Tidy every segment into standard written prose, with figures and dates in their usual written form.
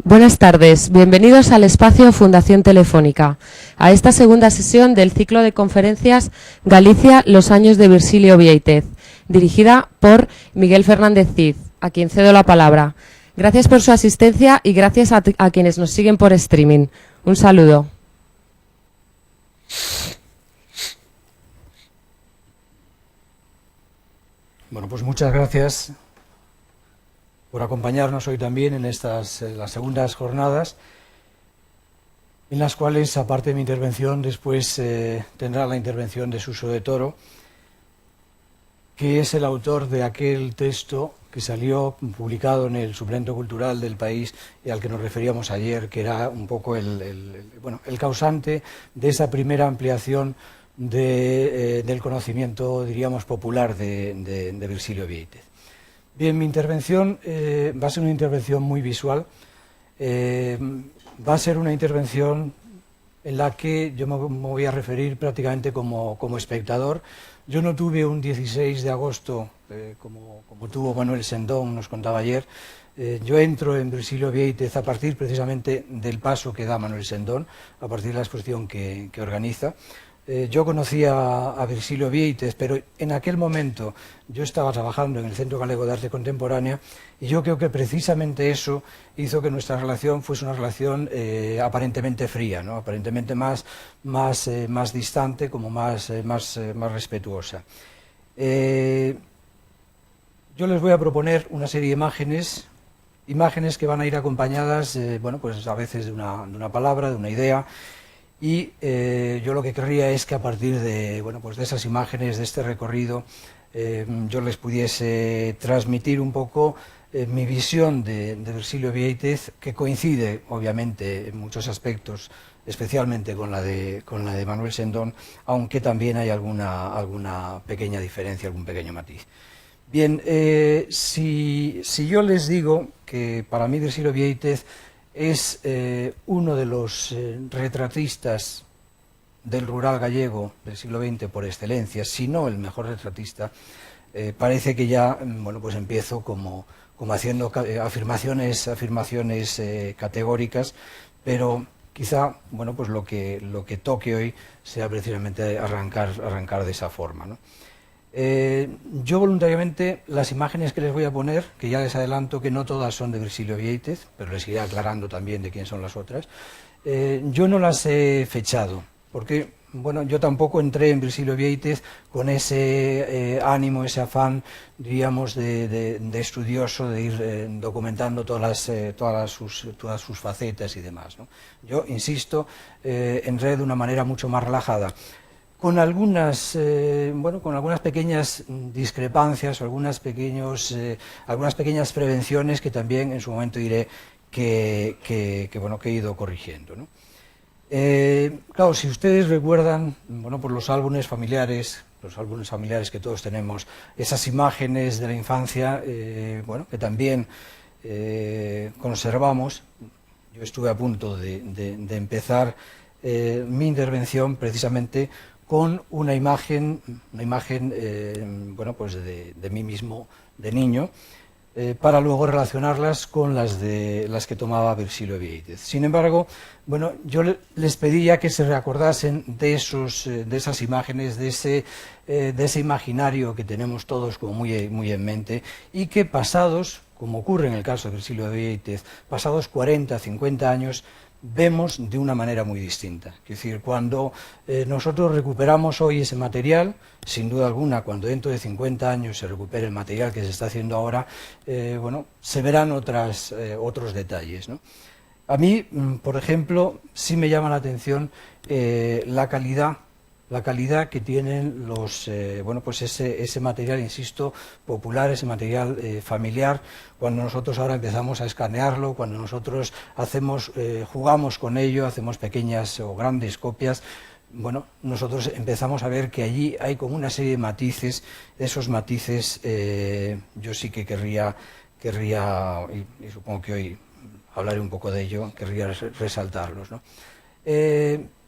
Buenas tardes, bienvenidos al espacio Fundación Telefónica, a esta segunda sesión del ciclo de conferencias Galicia, los años de Virxilio Viéitez, dirigida por Miguel Fernández Cid, a quien cedo la palabra. Gracias por su asistencia y gracias a quienes nos siguen por streaming. Un saludo. Bueno, pues muchas gracias por acompañarnos hoy también en estas las segundas jornadas, en las cuales, aparte de mi intervención, después tendrá la intervención de Suso de Toro, que es el autor de aquel texto que salió publicado en el Suplemento Cultural del País y al que nos referíamos ayer, que era un poco el causante de esa primera ampliación del conocimiento, diríamos, popular de Virxilio Viéitez. Bien, mi intervención va a ser una intervención muy visual, va a ser una intervención en la que yo me voy a referir prácticamente como espectador. Yo no tuve un 16 de agosto, como tuvo Manuel Sendón, nos contaba ayer. Yo entro en Virxilio Viéitez a partir precisamente del paso que da Manuel Sendón, a partir de la exposición que organiza. Yo conocía a Virxilio Viéitez, pero en aquel momento yo estaba trabajando en el Centro Galego de Arte Contemporánea y yo creo que precisamente eso hizo que nuestra relación fuese una relación aparentemente fría, ¿no? Aparentemente más distante, como más respetuosa. Yo les voy a proponer una serie de imágenes que van a ir acompañadas, bueno, pues a veces de una palabra, de una idea. Y yo lo que querría es que a partir de, bueno, pues de esas imágenes, de este recorrido, yo les pudiese transmitir un poco mi visión de Virxilio Viéitez, que coincide, obviamente, en muchos aspectos, especialmente con la de Manuel Sendón, aunque también hay alguna pequeña diferencia, algún pequeño matiz. Bien, si yo les digo que para mí Virxilio Viéitez es uno de los retratistas del rural gallego del siglo XX por excelencia, si no el mejor retratista, parece que ya, bueno, pues empiezo como haciendo afirmaciones categóricas, pero quizá, bueno, pues lo que toque hoy sea precisamente arrancar de esa forma, ¿no? Yo voluntariamente las imágenes que les voy a poner, que ya les adelanto que no todas son de Virxilio Viéitez, pero les iré aclarando también de quién son las otras, yo no las he fechado, porque bueno, yo tampoco entré en Virxilio Viéitez con ese ánimo, ese afán, diríamos, de estudioso, de ir documentando todas sus facetas y demás, ¿no? Yo, insisto, entré de una manera mucho más relajada, con algunas pequeñas discrepancias o algunas pequeñas prevenciones que también en su momento diré que he ido corrigiendo, ¿no? Claro, si ustedes recuerdan, bueno, pues los álbumes familiares que todos tenemos, esas imágenes de la infancia, bueno, que también conservamos. Yo estuve a punto de empezar mi intervención precisamente con una imagen bueno, pues de mí mismo de niño, para luego relacionarlas con las que tomaba Virxilio Viéitez. Sin embargo, bueno, yo les pedía que se recordasen de esas imágenes, de ese imaginario que tenemos todos como muy en mente, y que pasados, como ocurre en el caso de Virxilio Viéitez, pasados 40, 50 años, vemos de una manera muy distinta. Es decir, cuando nosotros recuperamos hoy ese material, sin duda alguna, cuando dentro de 50 años se recupere el material que se está haciendo ahora, bueno, se verán otros detalles, ¿no? A mí, por ejemplo, sí me llama la atención la calidad que tienen bueno, pues ese material, insisto, popular, ese material familiar, cuando nosotros ahora empezamos a escanearlo, cuando nosotros jugamos con ello, hacemos pequeñas o grandes copias, bueno, nosotros empezamos a ver que allí hay como una serie de matices. Esos matices yo sí que querría y supongo que hoy hablaré un poco de ello, querría resaltarlos, ¿no?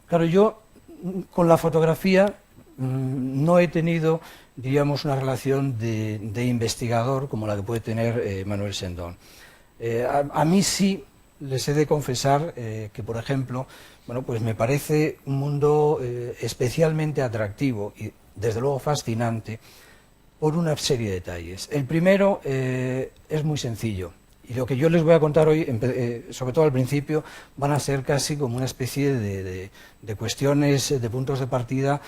Claro, yo con la fotografía no he tenido, diríamos, una relación de investigador como la que puede tener Manuel Sendón. A mí sí les he de confesar que, por ejemplo, bueno, pues me parece un mundo especialmente atractivo y, desde luego, fascinante por una serie de detalles. El primero es muy sencillo. Y lo que yo les voy a contar hoy, sobre todo al principio, van a ser casi como una especie de cuestiones, de puntos de partida,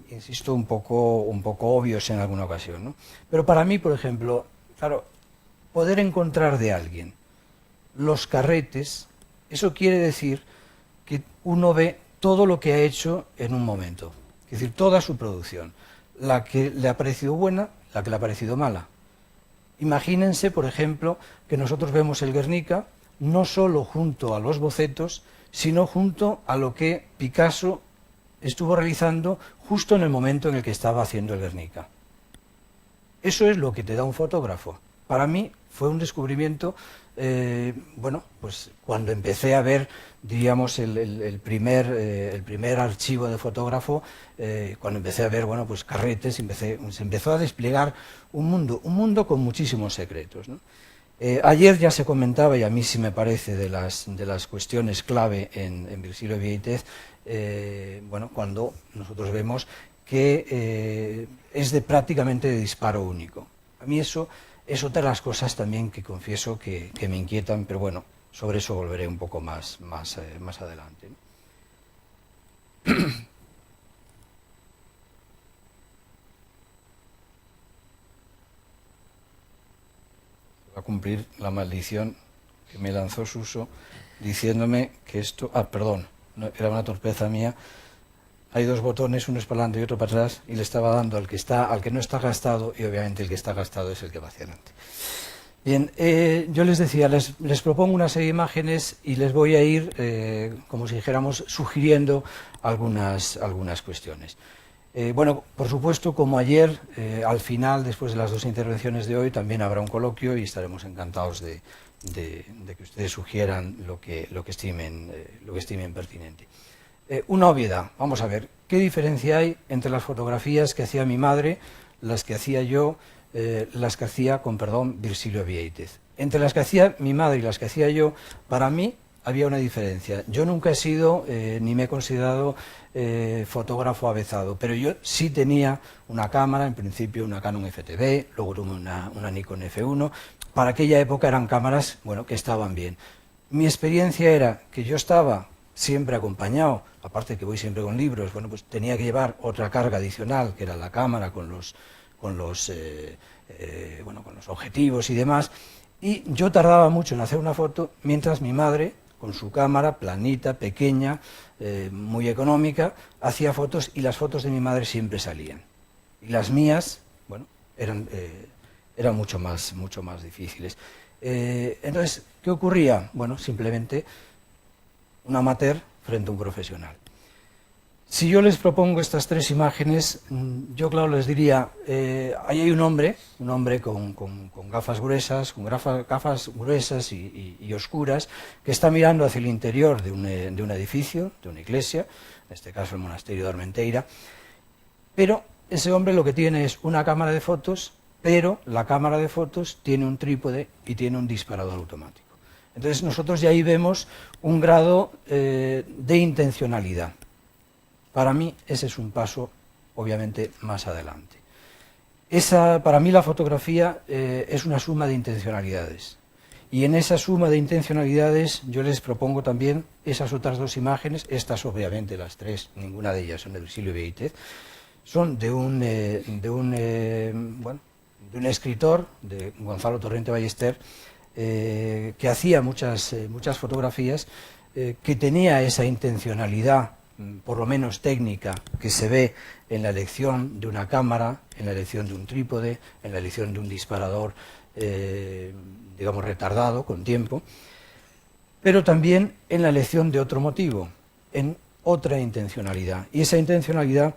insisto, un poco obvios en alguna ocasión, ¿no? Pero para mí, por ejemplo, claro, poder encontrar de alguien los carretes, eso quiere decir que uno ve todo lo que ha hecho en un momento, es decir, toda su producción, la que le ha parecido buena, la que le ha parecido mala. Imagínense, por ejemplo, que nosotros vemos el Guernica no solo junto a los bocetos, sino junto a lo que Picasso estuvo realizando justo en el momento en el que estaba haciendo el Guernica. Eso es lo que te da un fotógrafo. Para mí fue un descubrimiento, bueno, pues cuando empecé a ver, diríamos, el primer archivo de fotógrafo, cuando empecé a ver, bueno, pues carretes, se empezó a desplegar un mundo con muchísimos secretos, ¿no? Ayer ya se comentaba, y a mí sí me parece de las cuestiones clave en Virgilio Vieitez, bueno, cuando nosotros vemos que es prácticamente de disparo único. A mí eso es otra de las cosas también que confieso que me inquietan, pero bueno, sobre eso volveré un poco más adelante, ¿no? Va a cumplir la maldición que me lanzó Suso diciéndome que esto... Ah, perdón, no, era una torpeza mía. Hay dos botones, uno es para adelante y otro para atrás, y le estaba dando al que no está gastado, y obviamente el que está gastado es el que va hacia adelante. Bien, yo les decía, les propongo una serie de imágenes y les voy a ir, como si dijéramos, sugiriendo algunas cuestiones. Bueno, por supuesto, como ayer, al final, después de las dos intervenciones de hoy, también habrá un coloquio y estaremos encantados de que ustedes sugieran lo que estimen pertinente. Una obviedad, vamos a ver, ¿qué diferencia hay entre las fotografías que hacía mi madre, las que hacía yo, las que hacía, con perdón, Virgilio Vieitez? Entre las que hacía mi madre y las que hacía yo, para mí había una diferencia. Yo nunca he sido, ni me he considerado fotógrafo avezado, pero yo sí tenía una cámara, en principio una Canon FTB, luego tuve una Nikon F1. Para aquella época eran cámaras, bueno, que estaban bien. Mi experiencia era que yo estaba siempre acompañado, aparte que voy siempre con libros, bueno, pues tenía que llevar otra carga adicional, que era la cámara con los objetivos y demás, y yo tardaba mucho en hacer una foto, mientras mi madre, con su cámara planita, pequeña, muy económica, hacía fotos, y las fotos de mi madre siempre salían. Y las mías, bueno, eran mucho más difíciles. Entonces, ¿qué ocurría? Bueno, simplemente un amateur frente a un profesional. Si yo les propongo estas tres imágenes, yo claro les diría, ahí hay un hombre con gafas gruesas, y oscuras, que está mirando hacia el interior de un edificio, de una iglesia, en este caso el monasterio de Armenteira, pero ese hombre lo que tiene es una cámara de fotos, pero la cámara de fotos tiene un trípode y tiene un disparador automático. Entonces nosotros ya ahí vemos un grado de intencionalidad. Para mí ese es un paso, obviamente, más adelante. Para mí la fotografía es una suma de intencionalidades. Y en esa suma de intencionalidades yo les propongo también esas otras dos imágenes, estas obviamente las tres, ninguna de ellas son de Virgilio Vieitez, son de un escritor, de Gonzalo Torrente Ballester, que hacía muchas fotografías, que tenía esa intencionalidad, por lo menos técnica, que se ve en la elección de una cámara, en la elección de un trípode, en la elección de un disparador, digamos, retardado, con tiempo, pero también en la elección de otro motivo, en otra intencionalidad. Y esa intencionalidad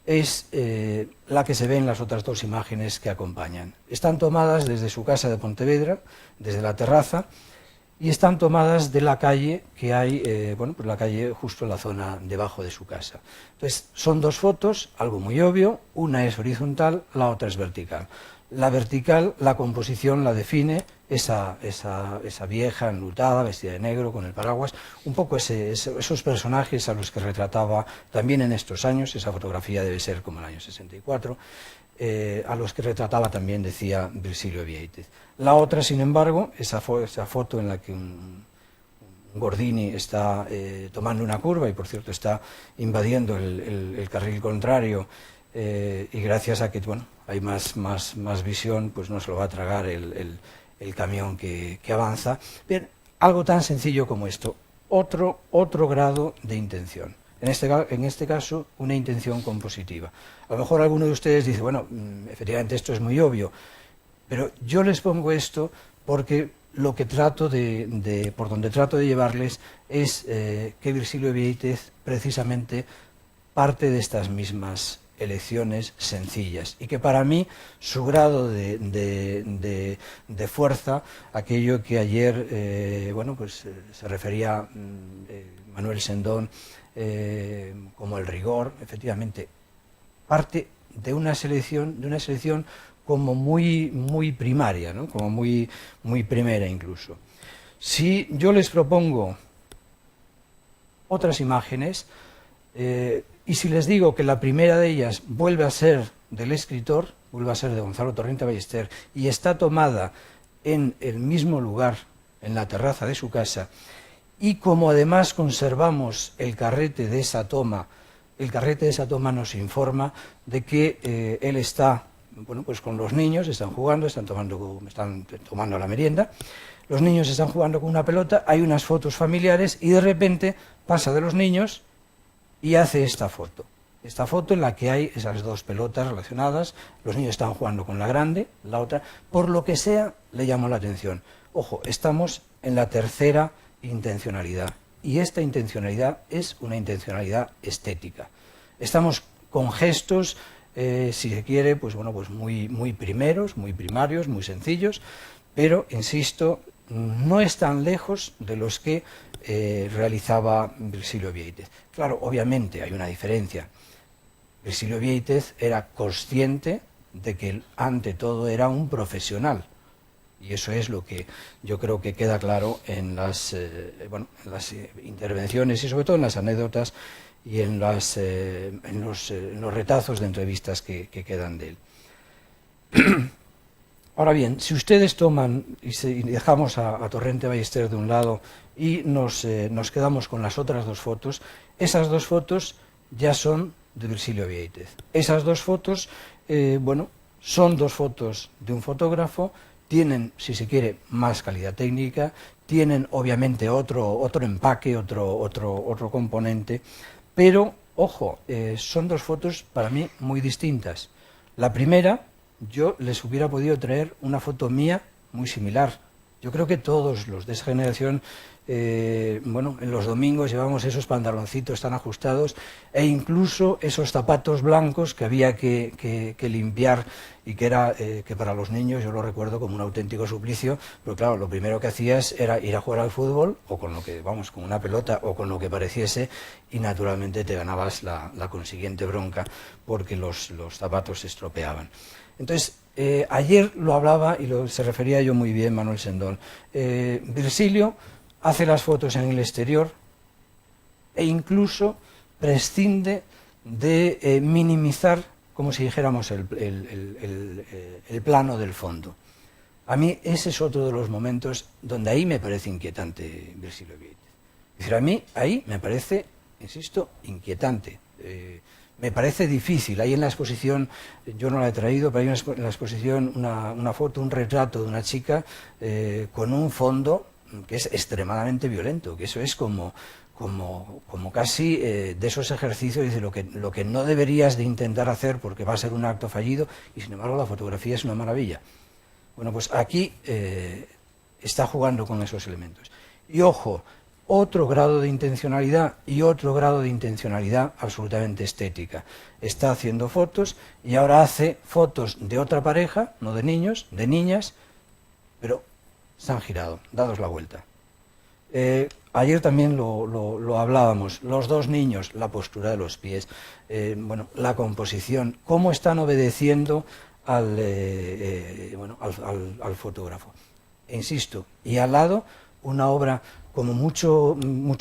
es la que se ve en las otras dos imágenes que acompañan. Están tomadas desde su casa de Pontevedra, desde la terraza, y están tomadas de la calle que hay, pues la calle justo en la zona debajo de su casa. Entonces, son dos fotos, algo muy obvio, una es horizontal, la otra es vertical. La vertical, la composición la define esa vieja enlutada, vestida de negro, con el paraguas, un poco esos personajes a los que retrataba también en estos años, esa fotografía debe ser como el año 64, a los que retrataba también, decía, Virgilio Viéitez. La otra, sin embargo, esa foto en la que un Gordini está tomando una curva y, por cierto, está invadiendo el carril contrario, y gracias a que hay más visión, pues no se lo va a tragar el camión que avanza. Bien, algo tan sencillo como esto, otro grado de intención. En este caso, una intención compositiva. A lo mejor alguno de ustedes dice, bueno, efectivamente esto es muy obvio, pero yo les pongo esto porque lo que por donde trato de llevarles es que Virgilio Viéitez precisamente parte de estas mismas elecciones sencillas y que para mí su grado de fuerza, aquello que ayer se refería Manuel Sendón como el rigor, efectivamente parte de una selección como muy primaria, ¿no? Como muy primera incluso. Si yo les propongo otras imágenes, y si les digo que la primera de ellas vuelve a ser del escritor, vuelve a ser de Gonzalo Torrente Ballester, y está tomada en el mismo lugar, en la terraza de su casa, y como además conservamos el carrete de esa toma nos informa de que él está pues con los niños, están jugando, están tomando la merienda, los niños están jugando con una pelota, hay unas fotos familiares y de repente pasa de los niños y hace esta foto en la que hay esas dos pelotas relacionadas, los niños están jugando con la grande, la otra, por lo que sea, le llamó la atención. Ojo, estamos en la tercera intencionalidad, y esta intencionalidad es una intencionalidad estética. Estamos con gestos, si se quiere, pues muy primeros, muy primarios, muy sencillos, pero, insisto, no están lejos de los que realizaba Virgilio Viéitez. Claro, obviamente hay una diferencia. Virgilio Viéitez era consciente de que ante todo era un profesional, y eso es lo que yo creo que queda claro en las intervenciones y sobre todo en las anécdotas y en los retazos de entrevistas que quedan de él. Ahora bien, si ustedes toman y dejamos a Torrente Ballester de un lado y nos quedamos con las otras dos fotos, esas dos fotos ya son de Virgilio Viéitez. Esas dos fotos, son dos fotos de un fotógrafo, tienen, si se quiere, más calidad técnica, tienen obviamente otro empaque, otro componente, pero, ojo, son dos fotos para mí muy distintas. La primera, yo les hubiera podido traer una foto mía muy similar. Yo creo que todos los de esa generación, en los domingos llevamos esos pantaloncitos tan ajustados e incluso esos zapatos blancos que había que limpiar y que para los niños yo lo recuerdo como un auténtico suplicio, pero claro, lo primero que hacías era ir a jugar al fútbol o con con una pelota o con lo que pareciese, y naturalmente te ganabas la consiguiente bronca porque los zapatos se estropeaban. Entonces, ayer lo hablaba y se refería yo muy bien Manuel Sendón. Virgilio hace las fotos en el exterior e incluso prescinde de minimizar, como si dijéramos, el plano del fondo. A mí ese es otro de los momentos donde ahí me parece inquietante Virgilio Viéitez. Es decir, a mí ahí me parece, insisto, inquietante. Me parece difícil. Hay en la exposición, yo no la he traído, pero hay en la exposición una foto, un retrato de una chica con un fondo que es extremadamente violento, que eso es como casi de esos ejercicios, dice, lo que no deberías de intentar hacer porque va a ser un acto fallido, y sin embargo la fotografía es una maravilla. Bueno, pues aquí está jugando con esos elementos. Y ojo, otro grado de intencionalidad y otro grado de intencionalidad absolutamente estética. Está haciendo fotos y ahora hace fotos de otra pareja, no de niños, de niñas, pero se han girado, dados la vuelta. Ayer también lo hablábamos, los dos niños, la postura de los pies, la composición, cómo están obedeciendo al fotógrafo. E insisto, y al lado una obra como mucho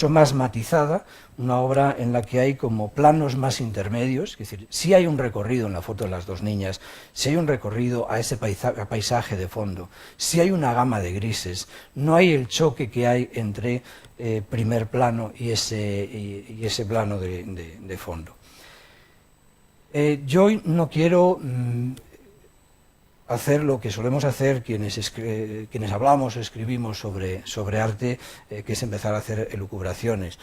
más matizada, una obra en la que hay como planos más intermedios, es decir, sí hay un recorrido en la foto de las dos niñas, sí hay un recorrido a ese paisaje de fondo, sí hay una gama de grises, no hay el choque que hay entre primer plano y ese plano de fondo. Yo no quiero hacer lo que solemos hacer quienes hablamos o escribimos sobre arte, que es empezar a hacer elucubraciones.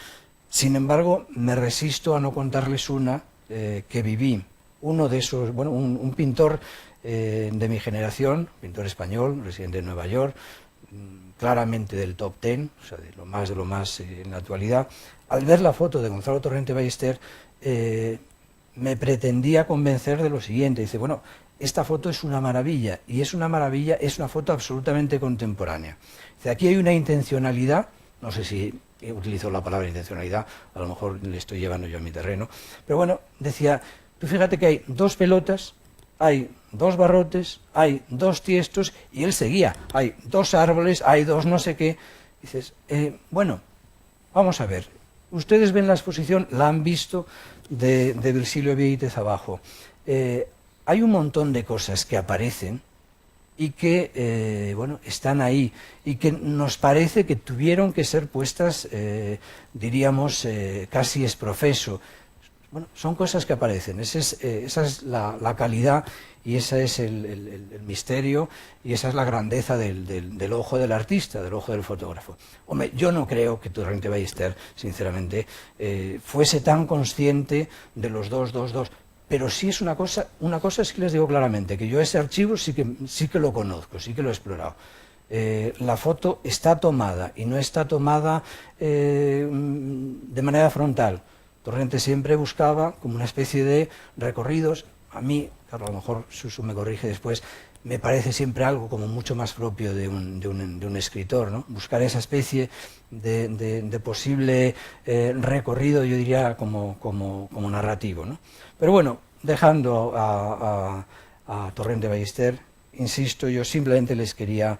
Sin embargo, me resisto a no contarles una que viví. Uno de esos, bueno, un pintor de mi generación, pintor español, residente en Nueva York, claramente del top 10, o sea, de lo más en la actualidad. Al ver la foto de Gonzalo Torrente Ballester, me pretendía convencer de lo siguiente. Dice, bueno, esta foto es una maravilla, y es una maravilla, es una foto absolutamente contemporánea. Dice, aquí hay una intencionalidad, no sé si utilizo la palabra intencionalidad, a lo mejor le estoy llevando yo a mi terreno, pero bueno, decía, tú fíjate que hay dos pelotas, hay dos barrotes, hay dos tiestos, y él seguía, hay dos árboles, hay dos no sé qué. Dices, bueno, vamos a ver, ustedes ven la exposición, la han visto, de Virgilio Viéitez abajo. Hay un montón de cosas que aparecen y que, bueno, están ahí y que nos parece que tuvieron que ser puestas, diríamos, casi ex profeso. Bueno, son cosas que aparecen, esa es la calidad y ese es el misterio y esa es la grandeza del ojo del artista, del ojo del fotógrafo. Hombre, yo no creo que Torrente Ballester, sinceramente, fuese tan consciente de los dos, pero sí es una cosa es que les digo claramente, que yo ese archivo sí que lo conozco, sí que lo he explorado. La foto está tomada y no está tomada de manera frontal. Torrente siempre buscaba como una especie de recorridos. A mí, claro, a lo mejor Suso me corrige después, me parece siempre algo como mucho más propio de un escritor, ¿no? Buscar esa especie de posible recorrido, yo diría, como narrativo, ¿no? Pero bueno, dejando a Torrente Ballester, insisto, yo simplemente les quería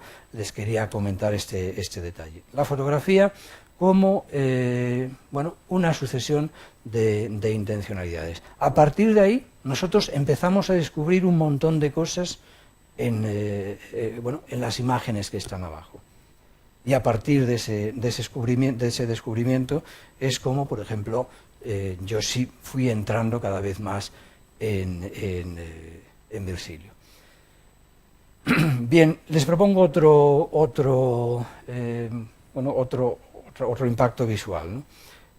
comentar este detalle. La fotografía como bueno, una sucesión de intencionalidades. A partir de ahí, nosotros empezamos a descubrir un montón de cosas bueno, en las imágenes que están abajo. Y a partir de ese descubrimiento es como, por ejemplo, yo sí fui entrando cada vez más en Virgilio. Bien, les propongo otro impacto visual, ¿no?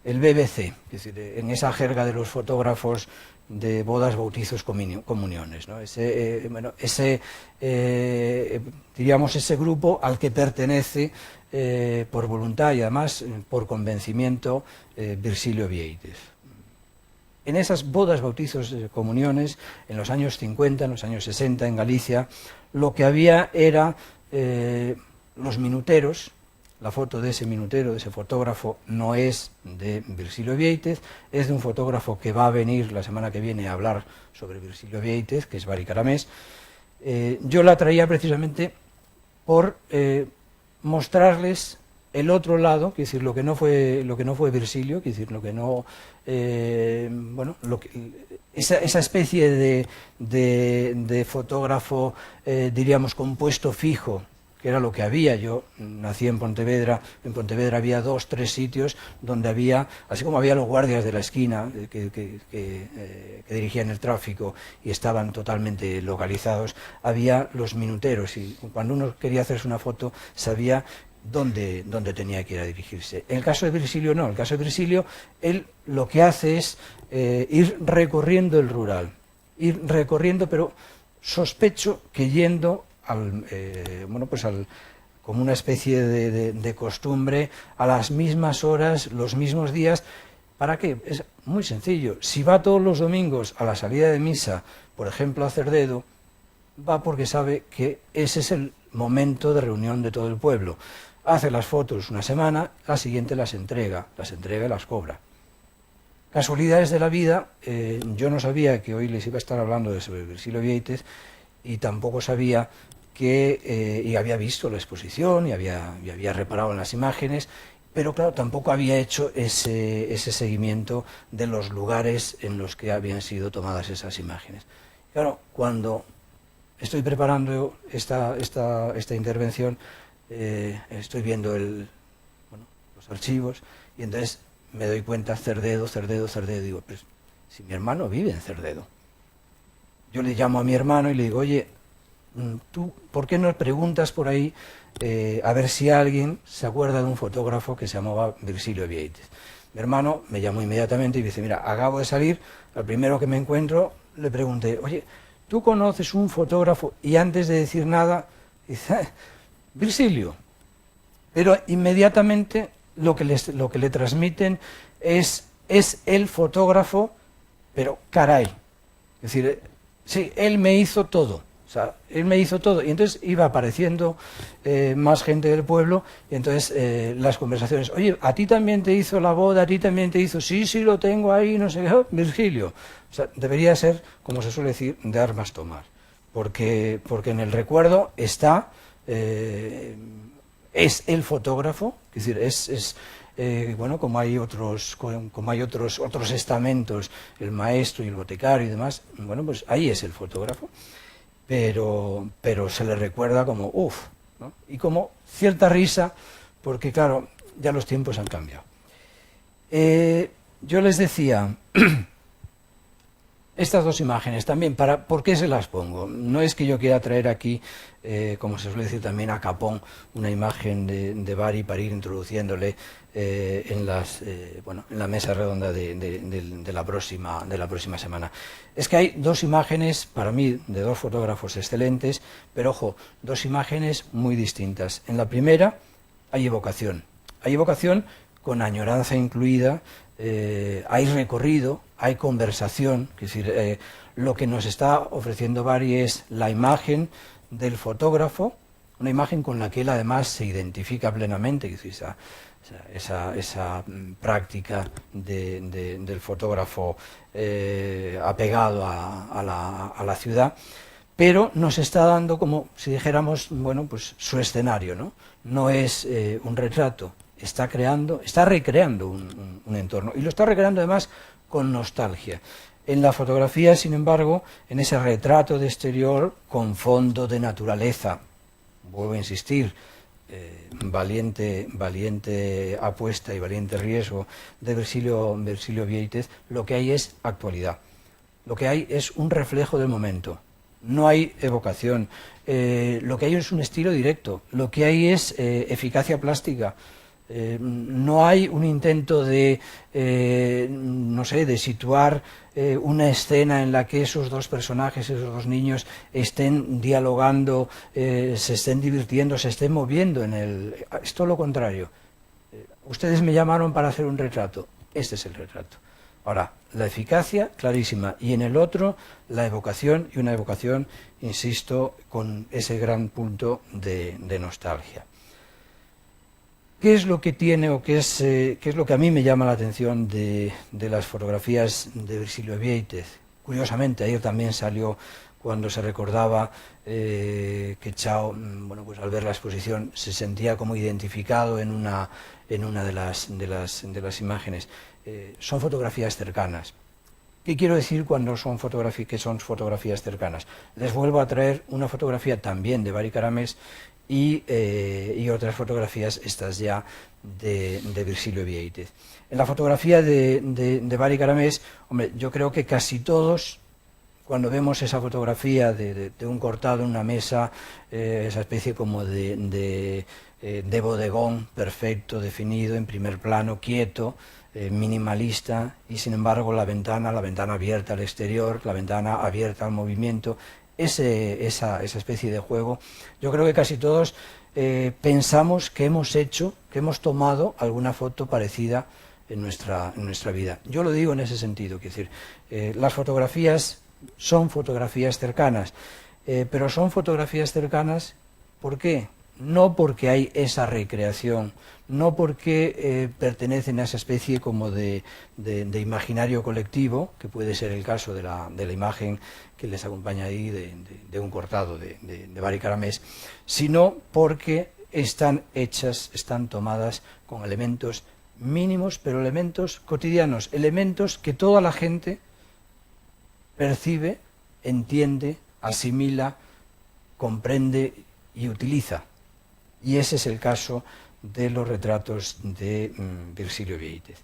El BBC, es decir, en esa jerga de los fotógrafos de bodas, bautizos, comuniones, ¿no? Diríamos ese grupo al que pertenece por voluntad y además por convencimiento Virgilio Viéitez. En esas bodas, bautizos, comuniones, en los años 50, en los años 60 en Galicia, lo que había era los minuteros. La foto de ese minutero, de ese fotógrafo, no es de Virgilio Viéitez, es de un fotógrafo que va a venir la semana que viene a hablar sobre Virgilio Viéitez, que es Bari Caramés. Yo la traía precisamente por mostrarles el otro lado, es decir, lo que no fue Virgilio, es decir, lo que no, bueno, esa especie de fotógrafo, diríamos, compuesto fijo, que era lo que había. Yo nací en Pontevedra había 2, 3 sitios donde había, así como había los guardias de la esquina que dirigían el tráfico y estaban totalmente localizados, había los minuteros y cuando uno quería hacerse una foto sabía dónde tenía que ir a dirigirse. En el caso de Virgilio no, en el caso de Virgilio él lo que hace es ir recorriendo el rural, pero sospecho que yendo como una especie de costumbre, a las mismas horas, los mismos días. ¿Para qué? Es muy sencillo. Si va todos los domingos a la salida de misa, por ejemplo a Cerdedo, va porque sabe que ese es el momento de reunión de todo el pueblo. Hace las fotos una semana, la siguiente las entrega y las cobra. Casualidades de la vida, yo no sabía que hoy les iba a estar hablando sobre Virgilio Viéitez, y tampoco sabía que, y había visto la exposición y había reparado en las imágenes, pero claro, tampoco había hecho ese seguimiento de los lugares en los que habían sido tomadas esas imágenes. Claro, cuando estoy preparando esta intervención, estoy viendo los archivos y entonces me doy cuenta, Cerdedo, digo, pues si mi hermano vive en Cerdedo. Yo le llamo a mi hermano y le digo, oye, tú, ¿por qué no preguntas por ahí a ver si alguien se acuerda de un fotógrafo que se llamaba Virgilio Vieites? Mi hermano me llamó inmediatamente y dice, mira, acabo de salir, al primero que me encuentro le pregunté, oye, ¿tú conoces un fotógrafo? Y antes de decir nada, dice, Virgilio. Pero inmediatamente lo que le transmiten es el fotógrafo, pero caray. Es decir, sí, él me hizo todo. O sea, él me hizo todo. Y entonces iba apareciendo más gente del pueblo, y entonces las conversaciones, oye, ¿a ti también te hizo la boda? ¿A ti también te hizo? Sí, sí, lo tengo ahí, no sé qué, Virgilio. O sea, debería ser, como se suele decir, de armas tomar. Porque en el recuerdo está, es el fotógrafo, es decir, bueno, como hay otros estamentos, el maestro y el boticario y demás, bueno, pues ahí es el fotógrafo. Pero se le recuerda como uff, ¿no? Y como cierta risa, porque claro, ya los tiempos han cambiado. Yo les decía, estas dos imágenes también, ¿por qué se las pongo? No es que yo quiera traer aquí, como se suele decir también a capón, una imagen de Bari para ir introduciéndole en la mesa redonda de la próxima semana. Es que hay dos imágenes, para mí, de dos fotógrafos excelentes, pero ojo, dos imágenes muy distintas. En la primera hay evocación con añoranza incluida, hay recorrido, hay conversación, es decir, lo que nos está ofreciendo Bari es la imagen del fotógrafo, una imagen con la que él además se identifica plenamente, es decir, esa práctica del fotógrafo apegado a la ciudad, pero nos está dando como si dijéramos, bueno, pues su escenario, ¿no? No es un retrato, está recreando un entorno, y lo está recreando además con nostalgia. En la fotografía, sin embargo, en ese retrato de exterior con fondo de naturaleza, vuelvo a insistir, valiente apuesta y valiente riesgo de Virgilio Vieites, lo que hay es actualidad, lo que hay es un reflejo del momento, no hay evocación, lo que hay es un estilo directo, lo que hay es eficacia plástica. No hay un intento de, no sé, de situar una escena en la que esos dos personajes, esos dos niños, estén dialogando, se estén divirtiendo, se estén moviendo es todo lo contrario. Ustedes me llamaron para hacer un retrato, este es el retrato. Ahora, la eficacia, clarísima, y en el otro, la evocación, y una evocación, insisto, con ese gran punto de nostalgia. ¿Qué es lo que tiene o qué es lo que a mí me llama la atención de las fotografías de Virgilio Vieites? Curiosamente, ayer también salió cuando se recordaba que Chao, bueno, pues al ver la exposición se sentía como identificado en una de las imágenes. Son fotografías cercanas. ¿Qué quiero decir cuando son fotografías cercanas? Les vuelvo a traer una fotografía también de Bari Caramés y otras fotografías, estas ya de Virgilio Vieites. En la fotografía de Bari Caramés, hombre, yo creo que casi todos, cuando vemos esa fotografía de un cortado en una mesa, esa especie como de bodegón perfecto, definido, en primer plano, quieto, minimalista, y sin embargo la ventana abierta al exterior, la ventana abierta al movimiento, esa especie de juego, yo creo que casi todos pensamos que hemos tomado alguna foto parecida en nuestra vida. Yo lo digo en ese sentido, quiero decir, las fotografías son fotografías cercanas, pero son fotografías cercanas, ¿por qué? no porque hay esa recreación, no porque pertenecen a esa especie como de imaginario colectivo, que puede ser el caso de la imagen que les acompaña ahí de un cortado de Bari Caramés, sino porque están hechas, están tomadas con elementos mínimos, pero elementos cotidianos, elementos que toda la gente percibe, entiende, asimila, comprende y utiliza. Y ese es el caso de los retratos de Virgilio Vieitez.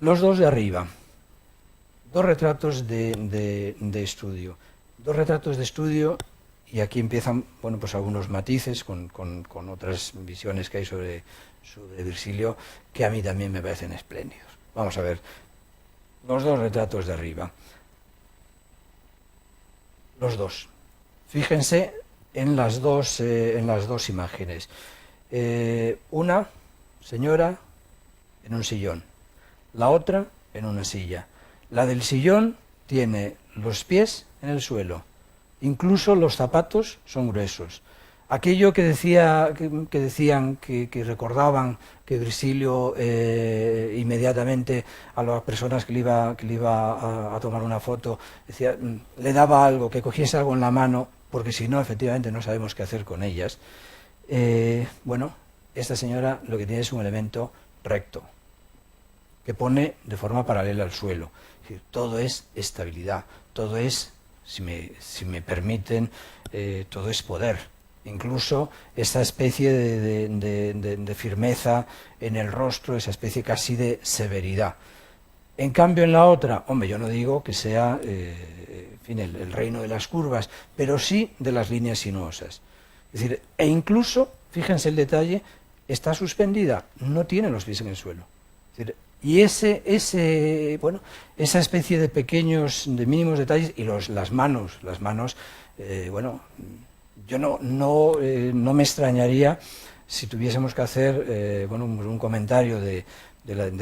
Los dos de arriba, dos retratos de estudio. Dos retratos de estudio, y aquí empiezan, bueno, pues algunos matices con otras visiones que hay sobre Virgilio, que a mí también me parecen espléndidos. Vamos a ver, los dos retratos de arriba. Los dos. Fíjense en las dos imágenes. Una señora en un sillón, la otra en una silla. La del sillón tiene los pies en el suelo, incluso los zapatos son gruesos. Aquello que decían, que recordaban que Virgilio inmediatamente a las personas que le iba a tomar una foto, decía, le daba algo, que cogiese algo en la mano, porque si no, efectivamente, no sabemos qué hacer con ellas. Bueno, esta señora lo que tiene es un elemento recto, que pone de forma paralela al suelo. Es decir, todo es estabilidad, todo es, si me permiten, todo es poder. Incluso esa especie de firmeza en el rostro, esa especie casi de severidad. En cambio, en la otra, hombre, yo no digo que sea en fin, el reino de las curvas, pero sí de las líneas sinuosas. Es decir, e incluso, fíjense el detalle, está suspendida, no tiene los pies en el suelo. Es decir, y bueno, esa especie de pequeños, de mínimos detalles, y las manos, bueno, yo no me extrañaría si tuviésemos que hacer bueno, un comentario de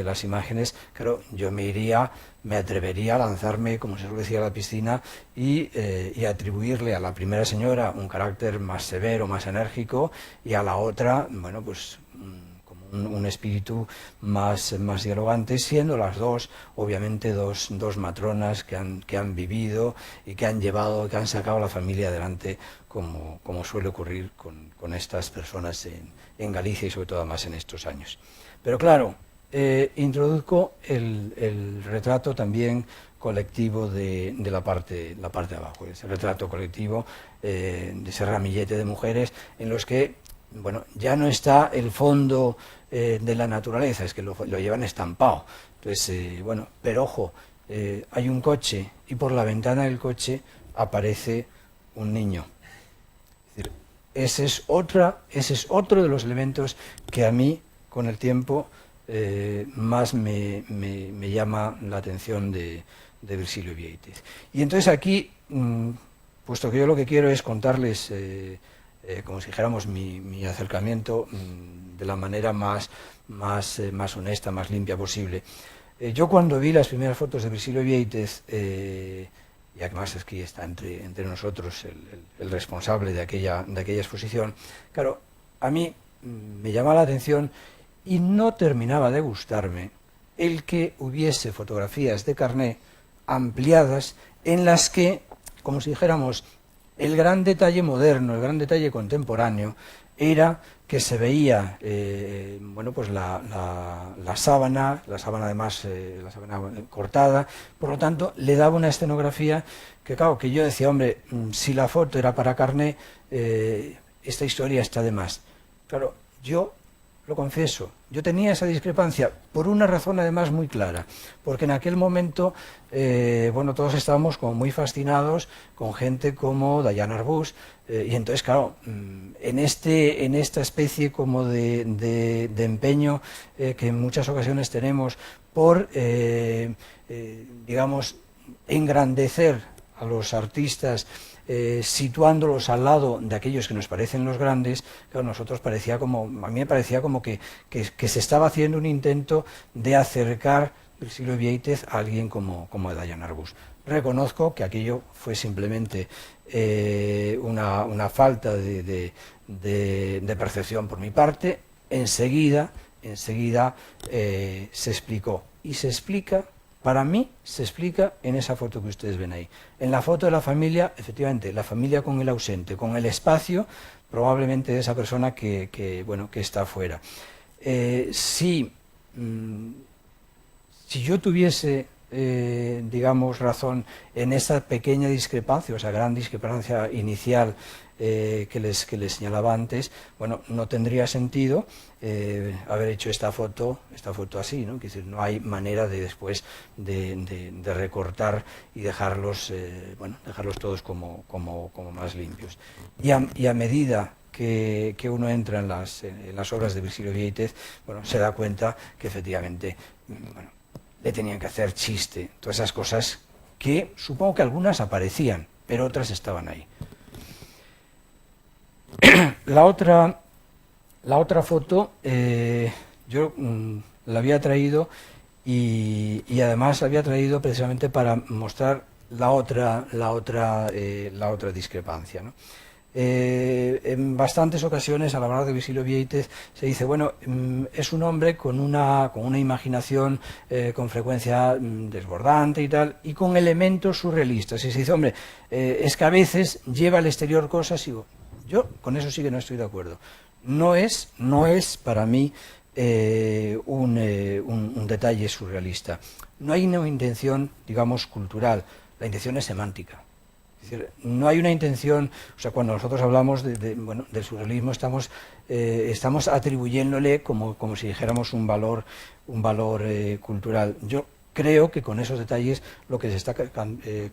las imágenes. Claro, yo me atrevería a lanzarme, como se suele decir, a la piscina y atribuirle a la primera señora un carácter más severo, más enérgico, y a la otra, bueno, pues como un espíritu más dialogante, siendo las dos, obviamente, dos matronas que han vivido y que han llevado, que han sacado a la familia adelante, como suele ocurrir con estas personas en Galicia y sobre todo más en estos años. Pero claro, introduzco el retrato también colectivo de la parte de abajo, ese retrato colectivo de ese ramillete de mujeres en los que, bueno, ya no está el fondo de la naturaleza, es que lo llevan estampado. Entonces, bueno, pero ojo, hay un coche y por la ventana del coche aparece un niño. Es decir, ese es otro de los elementos que a mí, con el tiempo, más me llama la atención de Virgilio Vieitez. Y entonces aquí, puesto que yo lo que quiero es contarles, como si dijéramos, mi acercamiento de la manera más honesta, más limpia posible. Yo cuando vi las primeras fotos de Virgilio Vieitez, y además es que está entre nosotros el responsable de aquella exposición, claro, a mí me llamaba la atención y no terminaba de gustarme el que hubiese fotografías de carné ampliadas en las que, como si dijéramos, el gran detalle moderno, el gran detalle contemporáneo, era que se veía bueno, pues la sábana además, la sábana cortada, por lo tanto le daba una escenografía que, claro, que yo decía, hombre, si la foto era para carné, esta historia está de más. Claro, yo lo confieso, yo tenía esa discrepancia por una razón además muy clara, porque en aquel momento, bueno, todos estábamos como muy fascinados con gente como Diane Arbus, y entonces, claro, en esta especie como de empeño que en muchas ocasiones tenemos por, digamos, engrandecer a los artistas, situándolos al lado de aquellos que nos parecen los grandes, claro, a mí me parecía como que se estaba haciendo un intento de acercar Virgilio Vieitez a alguien como Diane Arbus. Reconozco que aquello fue simplemente una falta de percepción por mi parte. Enseguida se explicó, y se explica, para mí se explica en esa foto que ustedes ven ahí. En la foto de la familia, efectivamente, la familia con el ausente, con el espacio probablemente de esa persona que está afuera. Si yo tuviese, digamos, razón en esa pequeña discrepancia, o esa gran discrepancia inicial que les señalaba antes, bueno, no tendría sentido haber hecho esta foto así, ¿no? Es decir, no hay manera de después de recortar y dejarlos todos como más limpios. Y a medida que uno entra en las obras de Virgilio Viéitez, bueno, se da cuenta que efectivamente, bueno, le tenían que hacer chiste, todas esas cosas que supongo que algunas aparecían, pero otras estaban ahí. La otra foto yo la había traído y además la había traído precisamente para mostrar la otra discrepancia, ¿no? En bastantes ocasiones al hablar de Virgilio Viéitez se dice, bueno, es un hombre con una imaginación con frecuencia desbordante y tal, y con elementos surrealistas. Y se dice, hombre, es que a veces lleva al exterior cosas y yo con eso sí que no estoy de acuerdo. No es para mí un detalle surrealista. No hay una intención, digamos, cultural. La intención es semántica. Es decir, no hay una intención, o sea, cuando nosotros hablamos del surrealismo estamos atribuyéndole como si dijéramos un valor cultural. Yo creo que con esos detalles lo que se está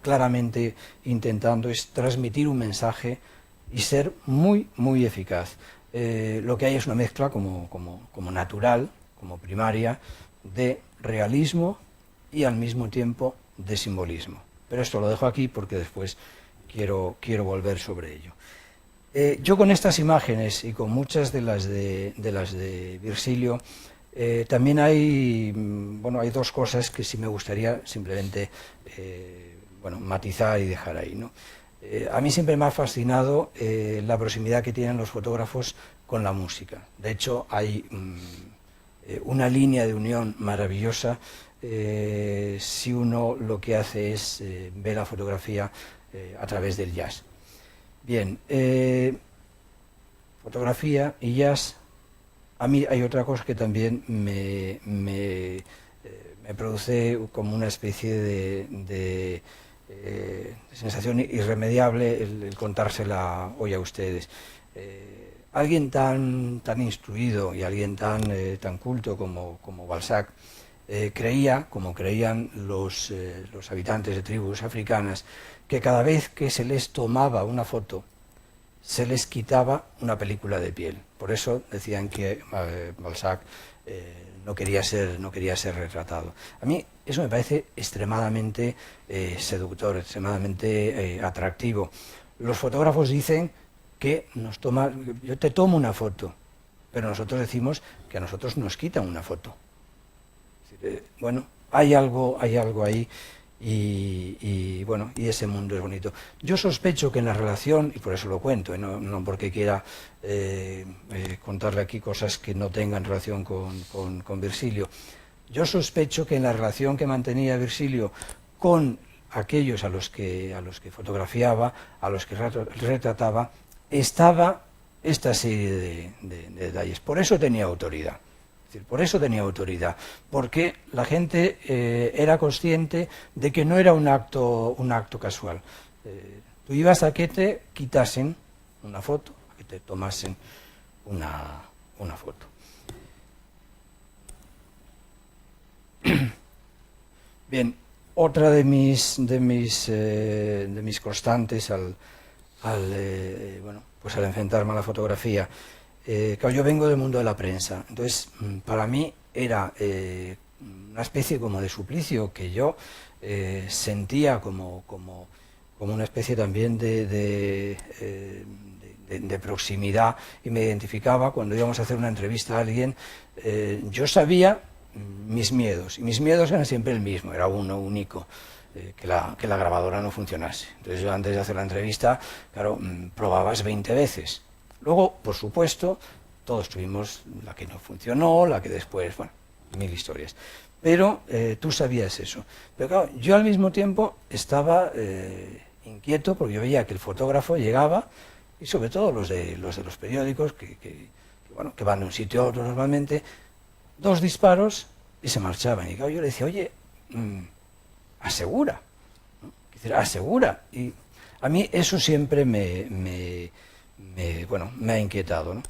claramente intentando es transmitir un mensaje y ser muy, muy eficaz. Lo que hay es una mezcla como natural, como primaria, de realismo y al mismo tiempo de simbolismo. Pero esto lo dejo aquí porque después quiero volver sobre ello. Yo con estas imágenes y con muchas de las de Virgilio, también hay dos cosas que sí me gustaría simplemente matizar y dejar ahí, ¿no? A mí siempre me ha fascinado la proximidad que tienen los fotógrafos con la música. De hecho, hay una línea de unión maravillosa si uno lo que hace es ver la fotografía a través del jazz. Bien, fotografía y jazz. A mí hay otra cosa que también me produce como una especie de sensación irremediable el contársela hoy a ustedes. Alguien tan instruido y alguien tan culto como Balzac creía, como creían los habitantes de tribus africanas, que cada vez que se les tomaba una foto se les quitaba una película de piel. Por eso decían que Balzac no quería ser retratado. A mí eso me parece extremadamente seductor, extremadamente atractivo. Los fotógrafos dicen que yo te tomo una foto, pero nosotros decimos que a nosotros nos quitan una foto. Bueno, hay algo ahí y ese mundo es bonito. Yo sospecho que en la relación, y por eso lo cuento, no porque quiera contarle aquí cosas que no tengan relación con Virgilio, yo sospecho que en la relación que mantenía Virgilio con aquellos a los que fotografiaba, a los que retrataba, estaba esta serie de detalles. Por eso tenía autoridad. Es decir, por eso tenía autoridad, porque la gente era consciente de que no era un acto casual. Tú ibas a que te quitasen una foto, a que te tomasen una foto. Bien, otra de mis constantes al enfrentarme a la fotografía. Claro, yo vengo del mundo de la prensa, entonces para mí era una especie como de suplicio que yo sentía como una especie también de proximidad, y me identificaba cuando íbamos a hacer una entrevista a alguien. Yo sabía mis miedos, y mis miedos eran siempre el mismo, era uno único. que la grabadora no funcionase. Entonces yo antes de hacer la entrevista, claro, probabas 20 veces. Luego, por supuesto, todos tuvimos la que no funcionó, la que después, bueno, 1000 historias. Pero tú sabías eso. Pero claro, yo al mismo tiempo estaba inquieto porque yo veía que el fotógrafo llegaba, y sobre todo los de los periódicos, bueno, que van de un sitio a otro normalmente, 2 disparos y se marchaban. Y claro, yo le decía, oye, asegura, ¿no? Asegura. Y a mí eso siempre me ha inquietado, ¿no?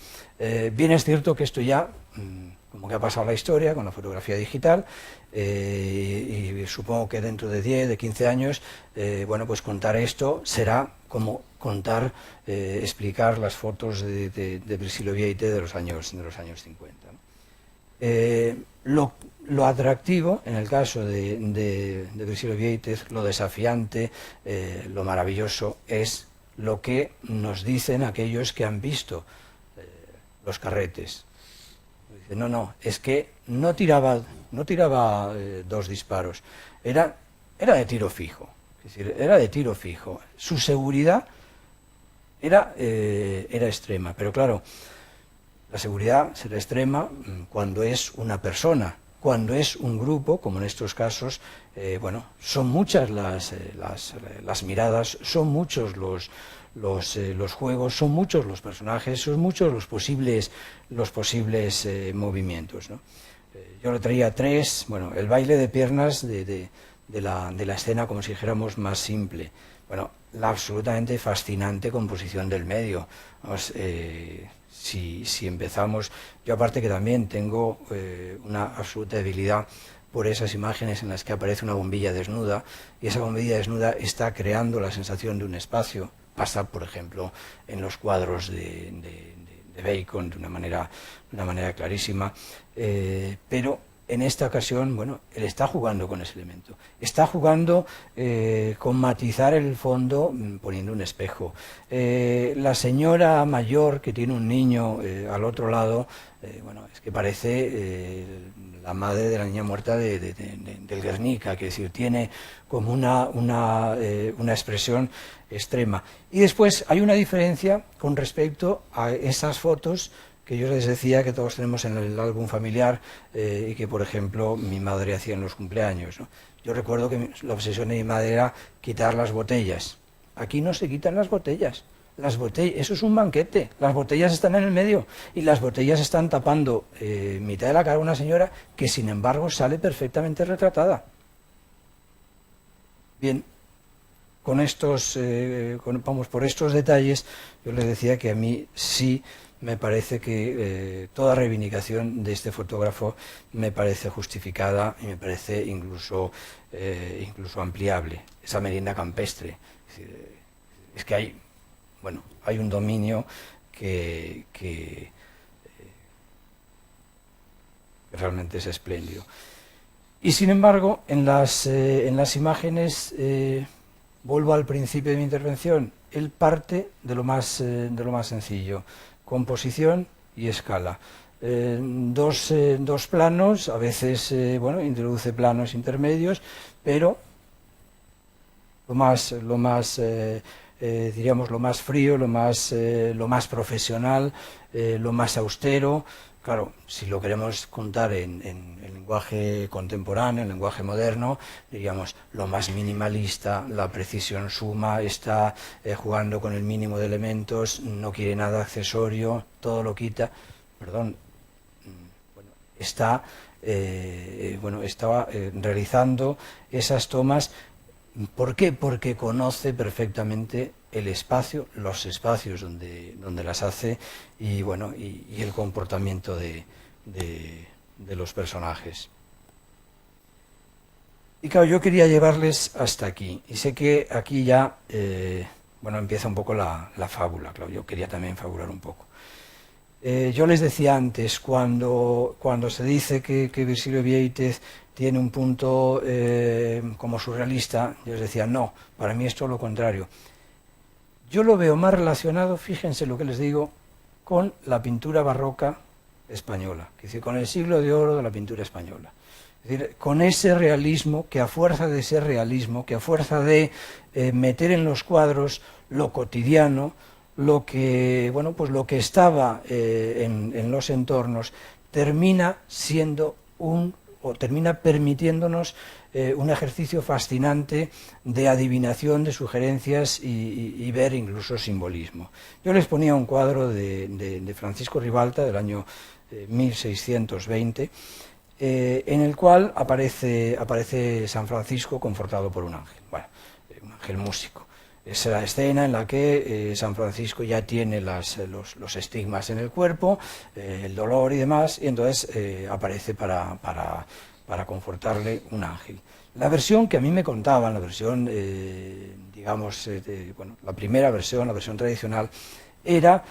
Bien es cierto que esto ya, como que ha pasado la historia con la fotografía digital, y supongo que dentro de 10, de 15 años, bueno, pues contar esto será como contar, explicar las fotos de Virgilio Vieytes de los años 50, ¿no? Lo atractivo, en el caso de Virgilio Vieytes, lo desafiante, lo maravilloso, es lo que nos dicen aquellos que han visto los carretes. Dicen, no, es que no tiraba 2 disparos, era de tiro fijo. Es decir, era de tiro fijo. Su seguridad era extrema, pero claro, la seguridad será extrema cuando es una persona. Cuando es un grupo, como en estos casos, bueno, son muchas las miradas, son muchos los juegos, son muchos los personajes, son muchos los posibles movimientos, ¿no? Yo le traía 3, bueno, el baile de piernas de la escena, como si dijéramos, más simple. Bueno, la absolutamente fascinante composición del medio. Vamos, si empezamos, yo aparte que también tengo una absoluta debilidad por esas imágenes en las que aparece una bombilla desnuda, y esa bombilla desnuda está creando la sensación de un espacio. Pasa, por ejemplo, en los cuadros de Bacon de una manera clarísima, pero en esta ocasión, bueno, él está jugando con ese elemento, está jugando con matizar el fondo poniendo un espejo. La señora mayor que tiene un niño al otro lado, bueno, es que parece la madre de la niña muerta del Guernica, que es decir, tiene como una expresión extrema. Y después hay una diferencia con respecto a esas fotos que yo les decía que todos tenemos en el álbum familiar y que, por ejemplo, mi madre hacía en los cumpleaños, ¿no? Yo recuerdo que la obsesión de mi madre era quitar las botellas. Aquí no se quitan las botellas. Las botellas, eso es un banquete. Las botellas están en el medio y las botellas están tapando mitad de la cara de una señora que, sin embargo, sale perfectamente retratada. Bien, con estos, por estos detalles, yo les decía que a mí sí me parece que toda reivindicación de este fotógrafo me parece justificada y me parece incluso ampliable. Esa merienda campestre. Es que hay, bueno, hay un dominio que realmente es espléndido. Y sin embargo, en las imágenes, vuelvo al principio de mi intervención, él parte de lo más sencillo. Composición y escala. Dos planos, a veces bueno, introduce planos intermedios, pero diríamos lo más frío, lo más profesional, lo más austero. Claro, si lo queremos contar en lenguaje contemporáneo, en lenguaje moderno, diríamos lo más minimalista, la precisión suma, está jugando con el mínimo de elementos, no quiere nada accesorio, todo lo quita. Perdón, bueno, estaba realizando esas tomas. ¿Por qué? Porque conoce perfectamente el espacio, los espacios donde las hace y bueno, y el comportamiento de los personajes. Y claro, yo quería llevarles hasta aquí, y sé que aquí ya bueno, empieza un poco la fábula. Claro, yo quería también fabular un poco. Yo les decía antes, cuando se dice que Virgilio Vieytes tiene un punto como surrealista, yo les decía, no, para mí es todo lo contrario. Yo lo veo más relacionado, fíjense lo que les digo, con la pintura barroca española, es decir, con el siglo de oro de la pintura española. Es Es decir, con ese realismo que a fuerza de ser realismo, que a fuerza de meter en los cuadros lo cotidiano, lo que, bueno, pues lo que estaba en los entornos, termina siendo o termina permitiéndonos un ejercicio fascinante de adivinación, de sugerencias y ver incluso simbolismo. Yo les ponía un cuadro de Francisco Ribalta del año 1620, en el cual aparece San Francisco confortado por un ángel, bueno, un ángel músico. Es la escena en la que San Francisco ya tiene los estigmas en el cuerpo, el dolor y demás, y entonces aparece para confortarle un ángel. La versión que a mí me contaban, la versión, digamos, bueno, la primera versión, la versión tradicional, era,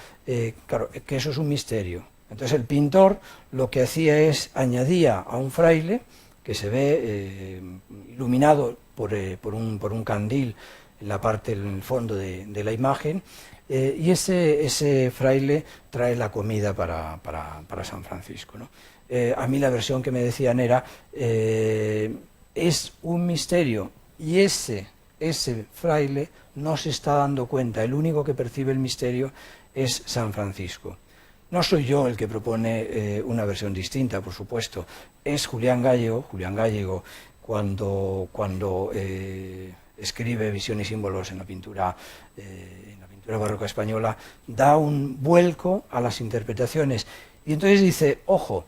claro, que eso es un misterio. Entonces el pintor lo que hacía es añadía a un fraile que se ve iluminado por un candil en la parte, en el fondo de la imagen, y ese fraile trae la comida para San Francisco, ¿no? A mí la versión que me decían era, es un misterio, y ese fraile no se está dando cuenta, el único que percibe el misterio es San Francisco. No soy yo el que propone una versión distinta, por supuesto, es Julián Gallego cuando escribe Visión y símbolos en la pintura barroca española, da un vuelco a las interpretaciones y entonces dice, ojo,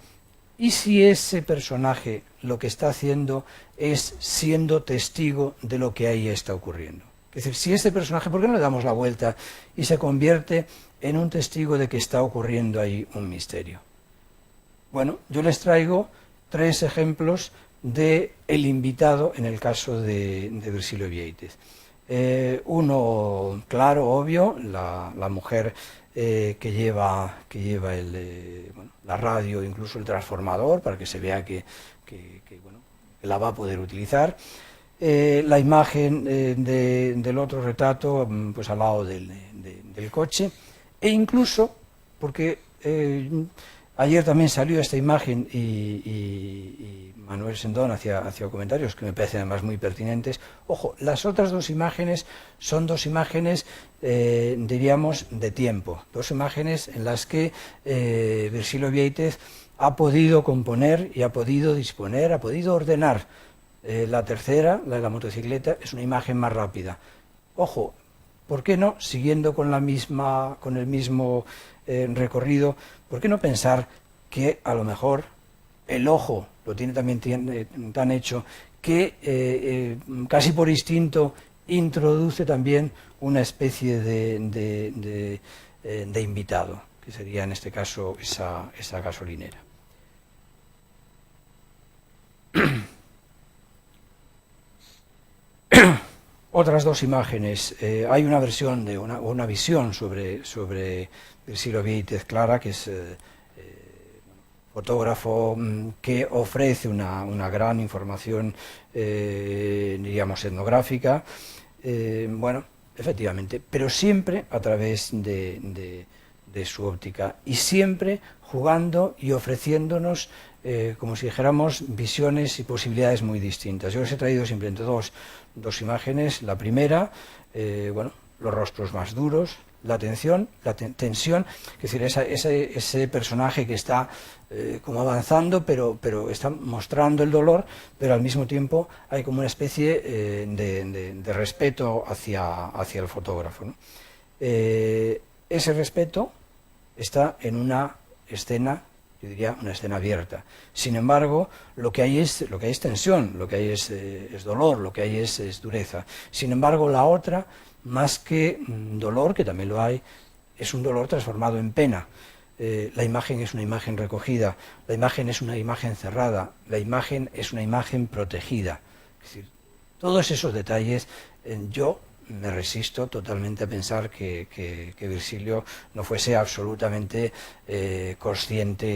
¿y si ese personaje lo que está haciendo es siendo testigo de lo que ahí está ocurriendo? Es decir, si este personaje, ¿por qué no le damos la vuelta y se convierte en un testigo de que está ocurriendo ahí un misterio? Bueno, yo les traigo 3 ejemplos de el invitado en el caso de Virgilio Viéitez. Uno claro, obvio, la mujer que lleva la radio, incluso el transformador, para que se vea que bueno, la va a poder utilizar. La imagen del otro retrato, pues al lado del coche, e incluso, porque ayer también salió esta imagen y Manuel Sendón hacía comentarios que me parecen además muy pertinentes. Ojo, las otras 2 imágenes son 2 imágenes, diríamos, de tiempo, 2 imágenes en las que Virgilio Viéitez ha podido componer y ha podido disponer, ha podido ordenar. La tercera, la de la motocicleta, es una imagen más rápida. Ojo, ¿por qué no, siguiendo con el mismo recorrido, por qué no pensar que a lo mejor el ojo lo tiene también tan hecho que casi por instinto introduce también una especie de invitado, que sería en este caso esa gasolinera. Otras 2 imágenes. Hay una versión de una visión sobre Virgilio Viéitez clara, que es fotógrafo que ofrece una gran información, diríamos, etnográfica. Bueno, efectivamente, pero siempre a través de su óptica y siempre jugando y ofreciéndonos, como si dijéramos, visiones y posibilidades muy distintas. Yo os he traído simplemente dos imágenes. La primera, bueno, los rostros más duros, la tensión, es decir, ese personaje que está como avanzando, pero está mostrando el dolor, pero al mismo tiempo hay como una especie de respeto hacia el fotógrafo, ¿no? Ese respeto está en una escena, yo diría una escena abierta. Sin embargo, lo que hay es tensión, lo que hay es dolor, lo que hay es dureza. Sin embargo, la otra, más que dolor, que también lo hay, es un dolor transformado en pena. La imagen es una imagen recogida, la imagen es una imagen cerrada, la imagen es una imagen protegida. Es decir, todos esos detalles, yo me resisto totalmente a pensar que Virgilio no fuese absolutamente consciente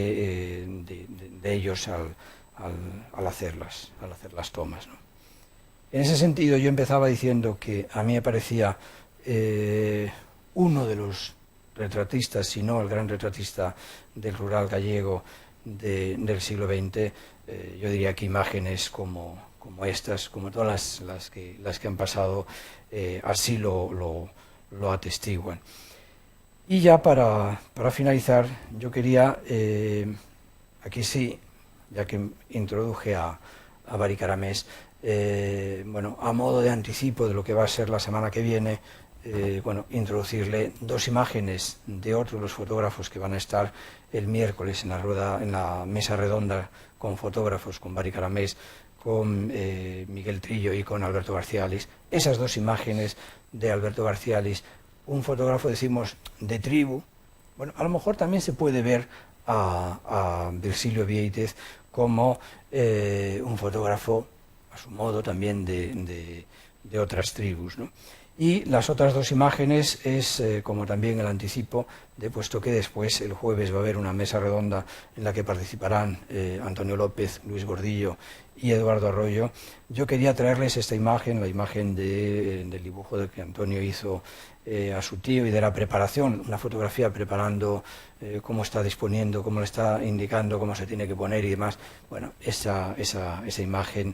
de ellos al hacer las tomas, ¿no? En ese sentido, yo empezaba diciendo que a mí me parecía uno de los retratistas, si no el gran retratista del rural gallego del siglo XX. Yo diría que imágenes como estas, como todas las que han pasado, así lo atestiguan. Y ya para finalizar, yo quería, aquí sí, ya que introduje a Bari Caramés, bueno, a modo de anticipo de lo que va a ser la semana que viene, bueno, introducirle dos imágenes de otros de los fotógrafos que van a estar el miércoles en la mesa redonda con fotógrafos, con Bari Caramés, con Miguel Trillo y con Alberto Garcialis. Esas dos imágenes de Alberto Garcialis, un fotógrafo, decimos, de tribu. Bueno, a lo mejor también se puede ver a Virgilio Viéitez como un fotógrafo, a su modo, también de otras tribus, ¿no? Y las otras dos imágenes es, como también el anticipo, puesto que después, el jueves, va a haber una mesa redonda en la que participarán Antonio López, Luis Gordillo y Eduardo Arroyo. Yo quería traerles esta imagen, la imagen del dibujo que Antonio hizo a su tío y de la preparación, una fotografía preparando cómo está disponiendo, cómo le está indicando, cómo se tiene que poner y demás. Bueno, esa imagen,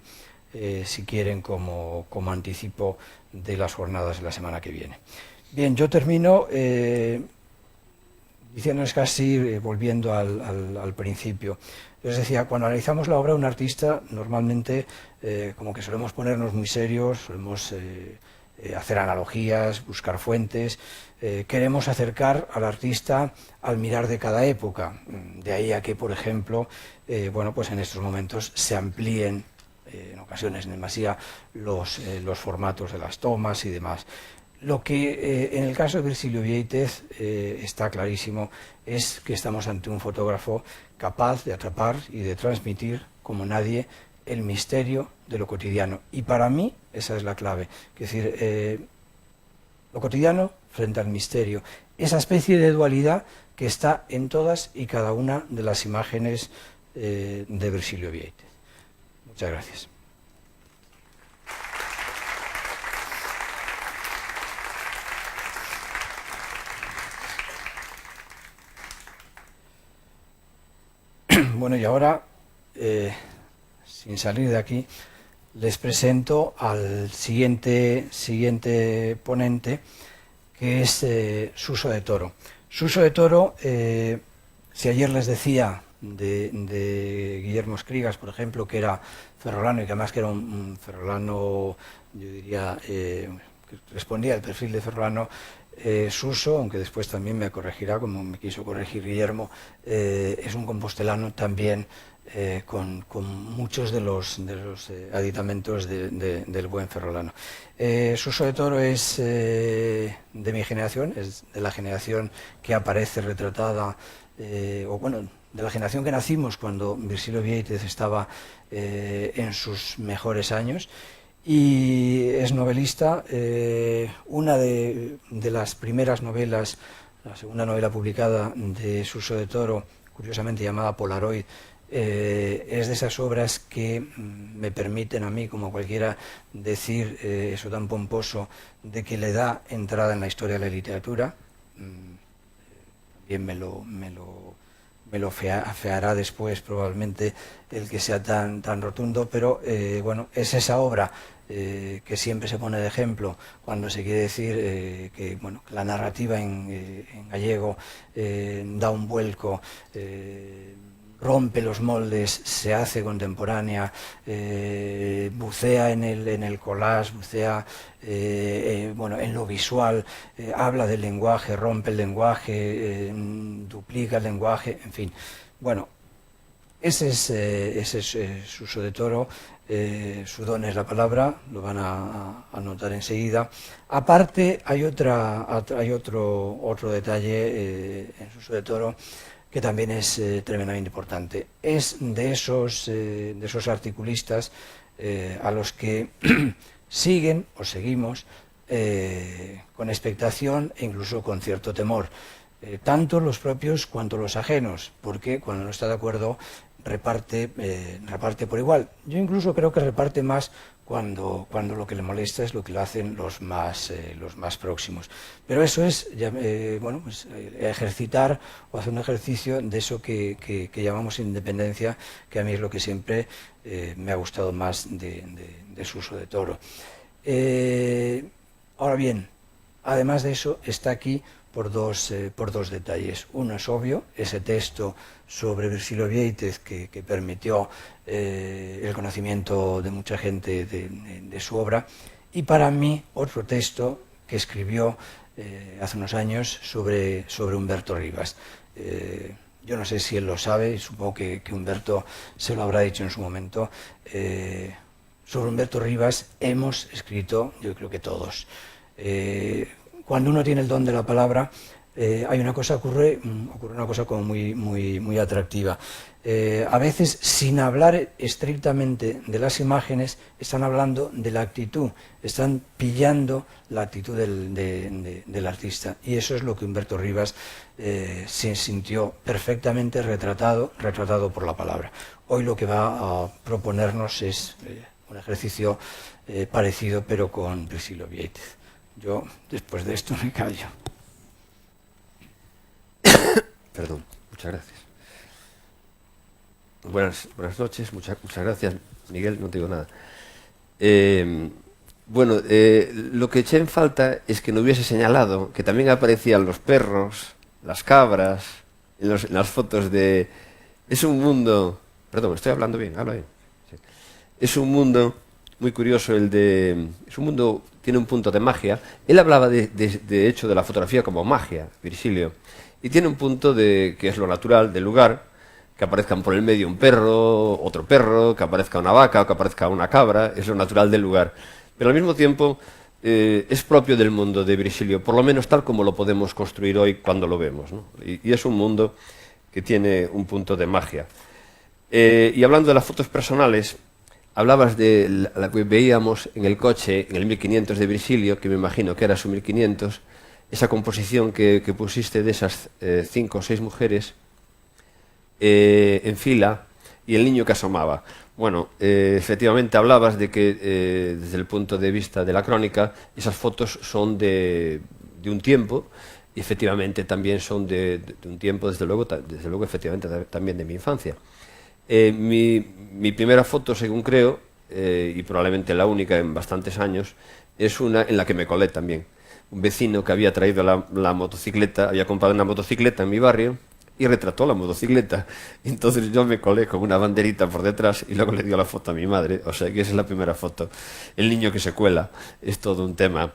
si quieren, como anticipo de las jornadas de la semana que viene. Bien, yo termino diciéndoles casi, volviendo al principio. Les decía, cuando analizamos la obra de un artista, normalmente como que solemos ponernos muy serios, solemos hacer analogías, buscar fuentes, queremos acercar al artista al mirar de cada época. De ahí a que, por ejemplo, bueno, pues en estos momentos se amplíen en ocasiones en demasía los formatos de las tomas y demás. Lo que en el caso de Virgilio Viéitez está clarísimo es que estamos ante un fotógrafo capaz de atrapar y de transmitir como nadie el misterio de lo cotidiano. Y para mí esa es la clave, es decir, lo cotidiano frente al misterio, esa especie de dualidad que está en todas y cada una de las imágenes de Virgilio Viéitez. Muchas gracias. Bueno, y ahora, sin salir de aquí, les presento al siguiente ponente, que es Suso de Toro. Suso de Toro, si ayer les decía de Guillermo Escrigas, por ejemplo, que era ferrolano y que además que era un ferrolano, yo diría, que respondía al perfil de ferrolano, Suso, aunque después también me corregirá, como me quiso corregir Guillermo, es un compostelano también con muchos de los aditamentos del buen ferrolano. Suso de Toro es de mi generación, es de la generación que aparece retratada, o bueno, de la generación que nacimos cuando Virgilio Viéitez estaba en sus mejores años, y es novelista. Una de las primeras novelas, la segunda novela publicada de Suso de Toro, curiosamente llamada Polaroid, es de esas obras que me permiten a mí, como cualquiera, decir eso tan pomposo de que le da entrada en la historia de la literatura. También me lo afeará después probablemente el que sea tan rotundo, pero bueno, es esa obra que siempre se pone de ejemplo cuando se quiere decir que bueno, la narrativa en gallego da un vuelco, rompe los moldes, se hace contemporánea, bucea en el collage, bucea bueno, en lo visual, habla del lenguaje, rompe el lenguaje, duplica el lenguaje, en fin. Bueno, ese es Suso de Toro. Su don es la palabra, lo van a notar enseguida. Aparte, hay otro detalle en Suso de Toro que también es tremendamente importante. Es de esos articulistas a los que siguen o seguimos con expectación e incluso con cierto temor, tanto los propios cuanto los ajenos, porque cuando no está de acuerdo reparte por igual. Yo incluso creo que reparte más cuando lo que le molesta es lo que lo hacen los más próximos. Pero eso es bueno, pues, ejercitar o hacer un ejercicio de eso que llamamos independencia, que a mí es lo que siempre me ha gustado más de Suso de Toro. Ahora bien, además de eso, está aquí por dos detalles. Uno es obvio, ese texto sobre Virgilio Viéitez que permitió el conocimiento de mucha gente de su obra, y para mí otro texto que escribió hace unos años sobre Humberto Rivas. Yo no sé si él lo sabe, supongo que Humberto se lo habrá dicho en su momento. Sobre Humberto Rivas hemos escrito, yo creo que todos. Cuando uno tiene el don de la palabra, hay una cosa, ocurre una cosa como muy atractiva. A veces, sin hablar estrictamente de las imágenes, están hablando de la actitud, están pillando la actitud del artista. Y eso es lo que Humberto Rivas se sintió perfectamente retratado por la palabra. Hoy lo que va a proponernos es un ejercicio parecido, pero con Virgilio Viéitez. Yo, después de esto, me callo. Perdón, muchas gracias. Buenas noches, muchas gracias, Miguel, no te digo nada. Bueno, lo que eché en falta es que no hubiese señalado que también aparecían los perros, las cabras, en las fotos de... Es un mundo... Perdón, estoy hablando bien, habla bien. Sí. Es un mundo muy curioso el de... Es un mundo, tiene un punto de magia. Él hablaba de hecho de la fotografía como magia, Virgilio. Y tiene un punto de que es lo natural del lugar, que aparezcan por el medio un perro, otro perro, que aparezca una vaca o que aparezca una cabra, es lo natural del lugar. Pero al mismo tiempo es propio del mundo de Virgilio, por lo menos tal como lo podemos construir hoy cuando lo vemos, ¿no? Y es un mundo que tiene un punto de magia. Y hablando de las fotos personales, hablabas de la que veíamos en el coche, en el 1500 de Virgilio, que me imagino que era su 1500, esa composición que pusiste de esas 5 o 6 mujeres en fila y el niño que asomaba. Bueno, efectivamente hablabas de que desde el punto de vista de la crónica, esas fotos son de un tiempo, y efectivamente también son de un tiempo, desde luego efectivamente también de mi infancia. Mi primera foto, según creo, y probablemente la única en bastantes años, es una en la que me colé también. Un vecino que había traído la motocicleta, había comprado una motocicleta en mi barrio y retrató la motocicleta. Entonces yo me colé con una banderita por detrás y luego le dio la foto a mi madre. O sea que esa es la primera foto. El niño que se cuela es todo un tema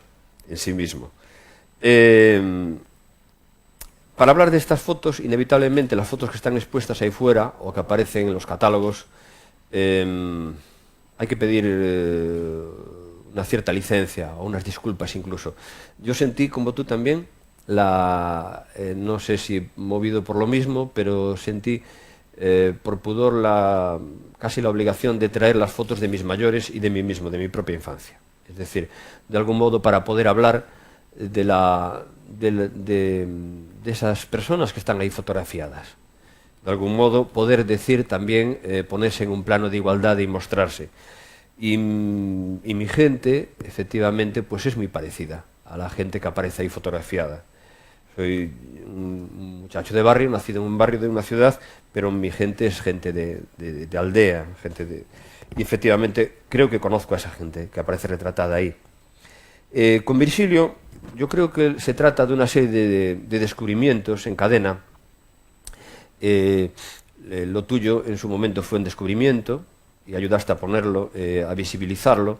en sí mismo. Para hablar de estas fotos, inevitablemente las fotos que están expuestas ahí fuera o que aparecen en los catálogos, hay que pedir una cierta licencia o unas disculpas incluso. Yo sentí, como tú también, no sé si movido por lo mismo, pero sentí por pudor casi la obligación de traer las fotos de mis mayores y de mí mismo, de mi propia infancia. Es decir, de algún modo para poder hablar de esas personas que están ahí fotografiadas. De algún modo poder decir también, ponerse en un plano de igualdad y mostrarse. Y mi gente, efectivamente, pues es muy parecida a la gente que aparece ahí fotografiada. Soy un muchacho de barrio, nacido en un barrio de una ciudad, pero mi gente es gente de aldea, y efectivamente creo que conozco a esa gente que aparece retratada ahí. Con Virgilio, yo creo que se trata de una serie de descubrimientos en cadena. Lo tuyo en su momento fue un descubrimiento, y ayudaste a ponerlo, a visibilizarlo.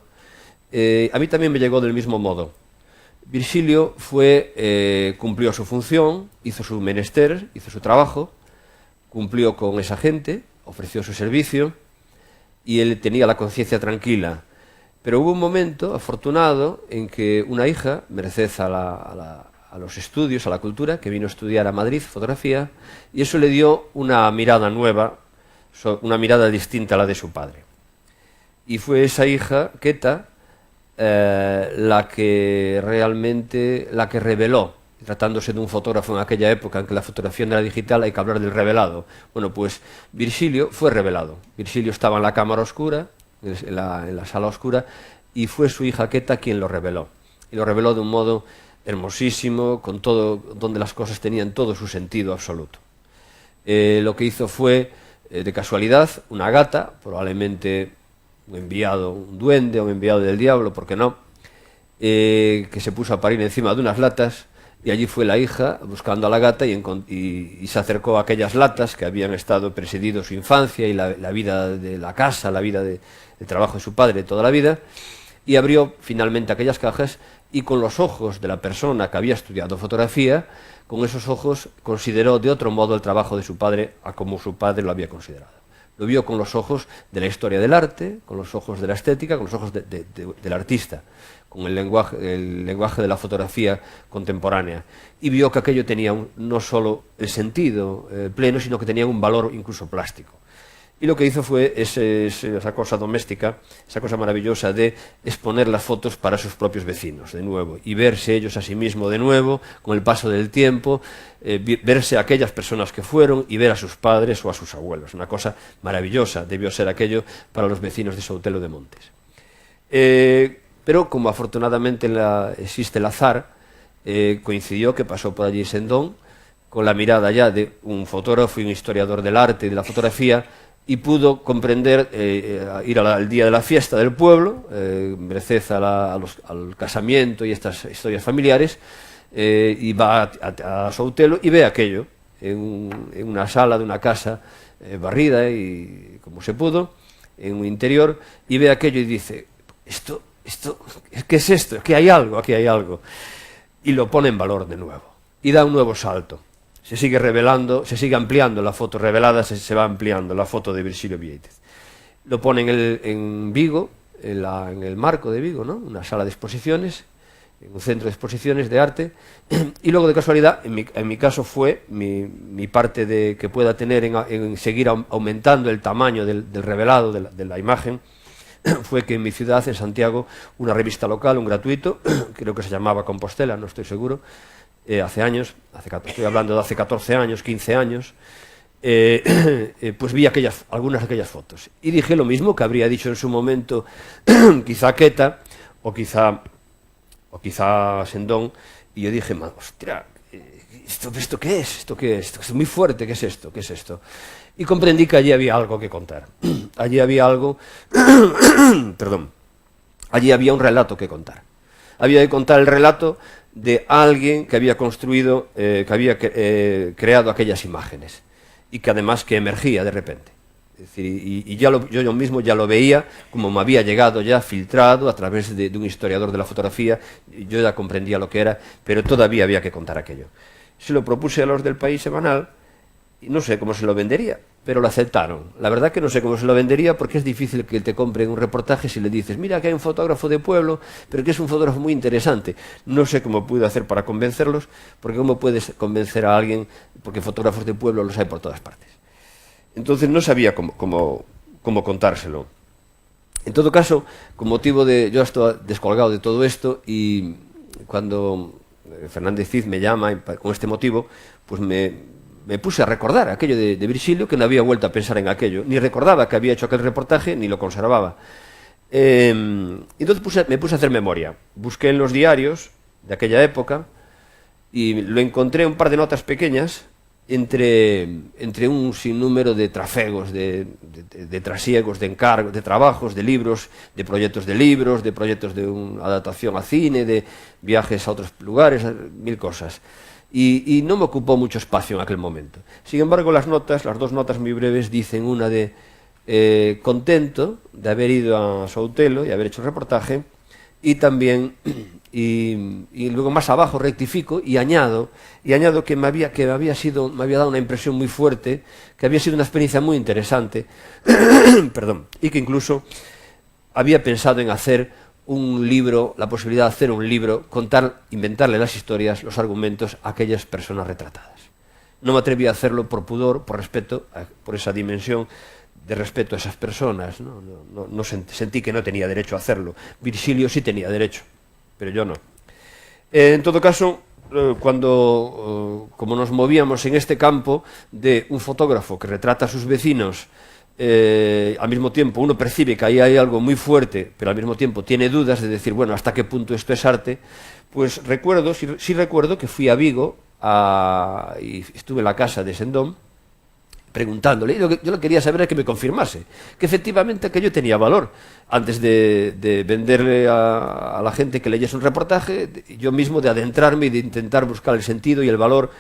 A mí también me llegó del mismo modo. Virgilio cumplió su función, hizo su menester, hizo su trabajo, cumplió con esa gente, ofreció su servicio, y él tenía la conciencia tranquila. Pero hubo un momento afortunado en que una hija, merced a los estudios, a la cultura, que vino a estudiar a Madrid fotografía, y eso le dio una mirada nueva, una mirada distinta a la de su padre. Y fue esa hija, Queta, la que reveló, tratándose de un fotógrafo en aquella época en que la fotografía no era digital, hay que hablar del revelado. Bueno, pues Virgilio fue revelado. Virgilio estaba en la cámara oscura, en la sala oscura, y fue su hija Queta quien lo reveló. Y lo reveló de un modo hermosísimo, con todo, donde las cosas tenían todo su sentido absoluto. Lo que hizo fue, de casualidad, una gata, probablemente un enviado, un duende o un enviado del diablo, ¿por qué no?, que se puso a parir encima de unas latas, y allí fue la hija buscando a la gata y se acercó a aquellas latas que habían estado presidido su infancia y la vida de la casa, la vida del trabajo de su padre toda la vida, y abrió finalmente aquellas cajas y con los ojos de la persona que había estudiado fotografía, con esos ojos consideró de otro modo el trabajo de su padre a como su padre lo había considerado. Lo vio con los ojos de la historia del arte, con los ojos de la estética, con los ojos del artista, con el lenguaje de la fotografía contemporánea, y vio que aquello tenía no solo el sentido pleno, sino que tenía un valor incluso plástico. Y lo que hizo fue esa cosa doméstica, esa cosa maravillosa de exponer las fotos para sus propios vecinos de nuevo, y verse ellos a sí mismos de nuevo, con el paso del tiempo, verse a aquellas personas que fueron y ver a sus padres o a sus abuelos. Una cosa maravillosa debió ser aquello para los vecinos de Soutelo de Montes. Pero como afortunadamente existe el azar, coincidió que pasó por allí Sendón, con la mirada ya de un fotógrafo y un historiador del arte y de la fotografía, y pudo comprender, ir al día de la fiesta del pueblo, merced al casamiento y estas historias familiares, y va a Soutelo y ve aquello en una sala de una casa barrida y como se pudo, en un interior, y ve aquello y dice, ¿qué es esto? Aquí hay algo, y lo pone en valor de nuevo, y da un nuevo salto. Se sigue revelando, se sigue ampliando la foto revelada, se va ampliando la foto de Virgilio Viéitez. Lo pone en Vigo, en el Marco de Vigo, ¿no?, una sala de exposiciones, en un centro de exposiciones de arte, y luego de casualidad, en mi caso fue mi parte de que pueda tener en seguir aumentando el tamaño del revelado de la imagen, fue que en mi ciudad, en Santiago, una revista local, un gratuito, creo que se llamaba Compostela, no estoy seguro, hace años, estoy hablando de hace 14 años, 15 años, pues vi algunas de aquellas fotos. Y dije lo mismo que habría dicho en su momento quizá Queta o quizá Sendón, y yo dije, ostras, ¿esto qué es? ¿Esto es muy fuerte? ¿Qué es esto? ¿Qué es esto? Y comprendí que allí había algo que contar. Allí había algo, perdón, allí había un relato que contar. Había que contar el relato de alguien que había construido, que había creado aquellas imágenes y que además que emergía de repente. Es decir, y yo mismo ya lo veía como me había llegado ya filtrado a través de un historiador de la fotografía, yo ya comprendía lo que era, pero todavía había que contar aquello. Se lo propuse a los del País Semanal y no sé cómo se lo vendería, pero lo aceptaron. La verdad que no sé cómo se lo vendería porque es difícil que te compren un reportaje si le dices, mira que hay un fotógrafo de pueblo, pero que es un fotógrafo muy interesante. No sé cómo puedo hacer para convencerlos, porque cómo puedes convencer a alguien, porque fotógrafos de pueblo los hay por todas partes. Entonces no sabía cómo contárselo. En todo caso, con motivo de... Yo estoy descolgado de todo esto y cuando Fernández Cid me llama con este motivo, pues me puse a recordar aquello de Virgilio, que no había vuelto a pensar en aquello, ni recordaba que había hecho aquel reportaje, ni lo conservaba. Entonces me puse a hacer memoria. Busqué en los diarios de aquella época y lo encontré un par de notas pequeñas entre un sinnúmero de trafegos, de trasiegos, de encargos, de trabajos, de libros, de proyectos de una adaptación a cine, de viajes a otros lugares, mil cosas. Y no me ocupó mucho espacio en aquel momento. Sin embargo, las dos notas muy breves, dicen una de contento de haber ido a Soutelo y haber hecho el reportaje, y también, y luego más abajo rectifico y añado que me había dado una impresión muy fuerte, que había sido una experiencia muy interesante, perdón, y que incluso había pensado en hacer un libro, la posibilidad de hacer un libro, inventarle las historias, los argumentos a aquellas personas retratadas. No me atreví a hacerlo por pudor, por respeto, por esa dimensión de respeto a esas personas. No sentí que no tenía derecho a hacerlo. Virgilio sí tenía derecho, pero yo no. En todo caso, como nos movíamos en este campo de un fotógrafo que retrata a sus vecinos al mismo tiempo uno percibe que ahí hay algo muy fuerte, pero al mismo tiempo tiene dudas de decir, bueno, ¿hasta qué punto esto es arte? Pues recuerdo, sí recuerdo que fui a Vigo y estuve en la casa de Sendón preguntándole, y yo lo que quería saber era que me confirmase que efectivamente aquello tenía valor. Antes de venderle a la gente que leyese un reportaje, yo mismo de adentrarme y de intentar buscar el sentido y el valor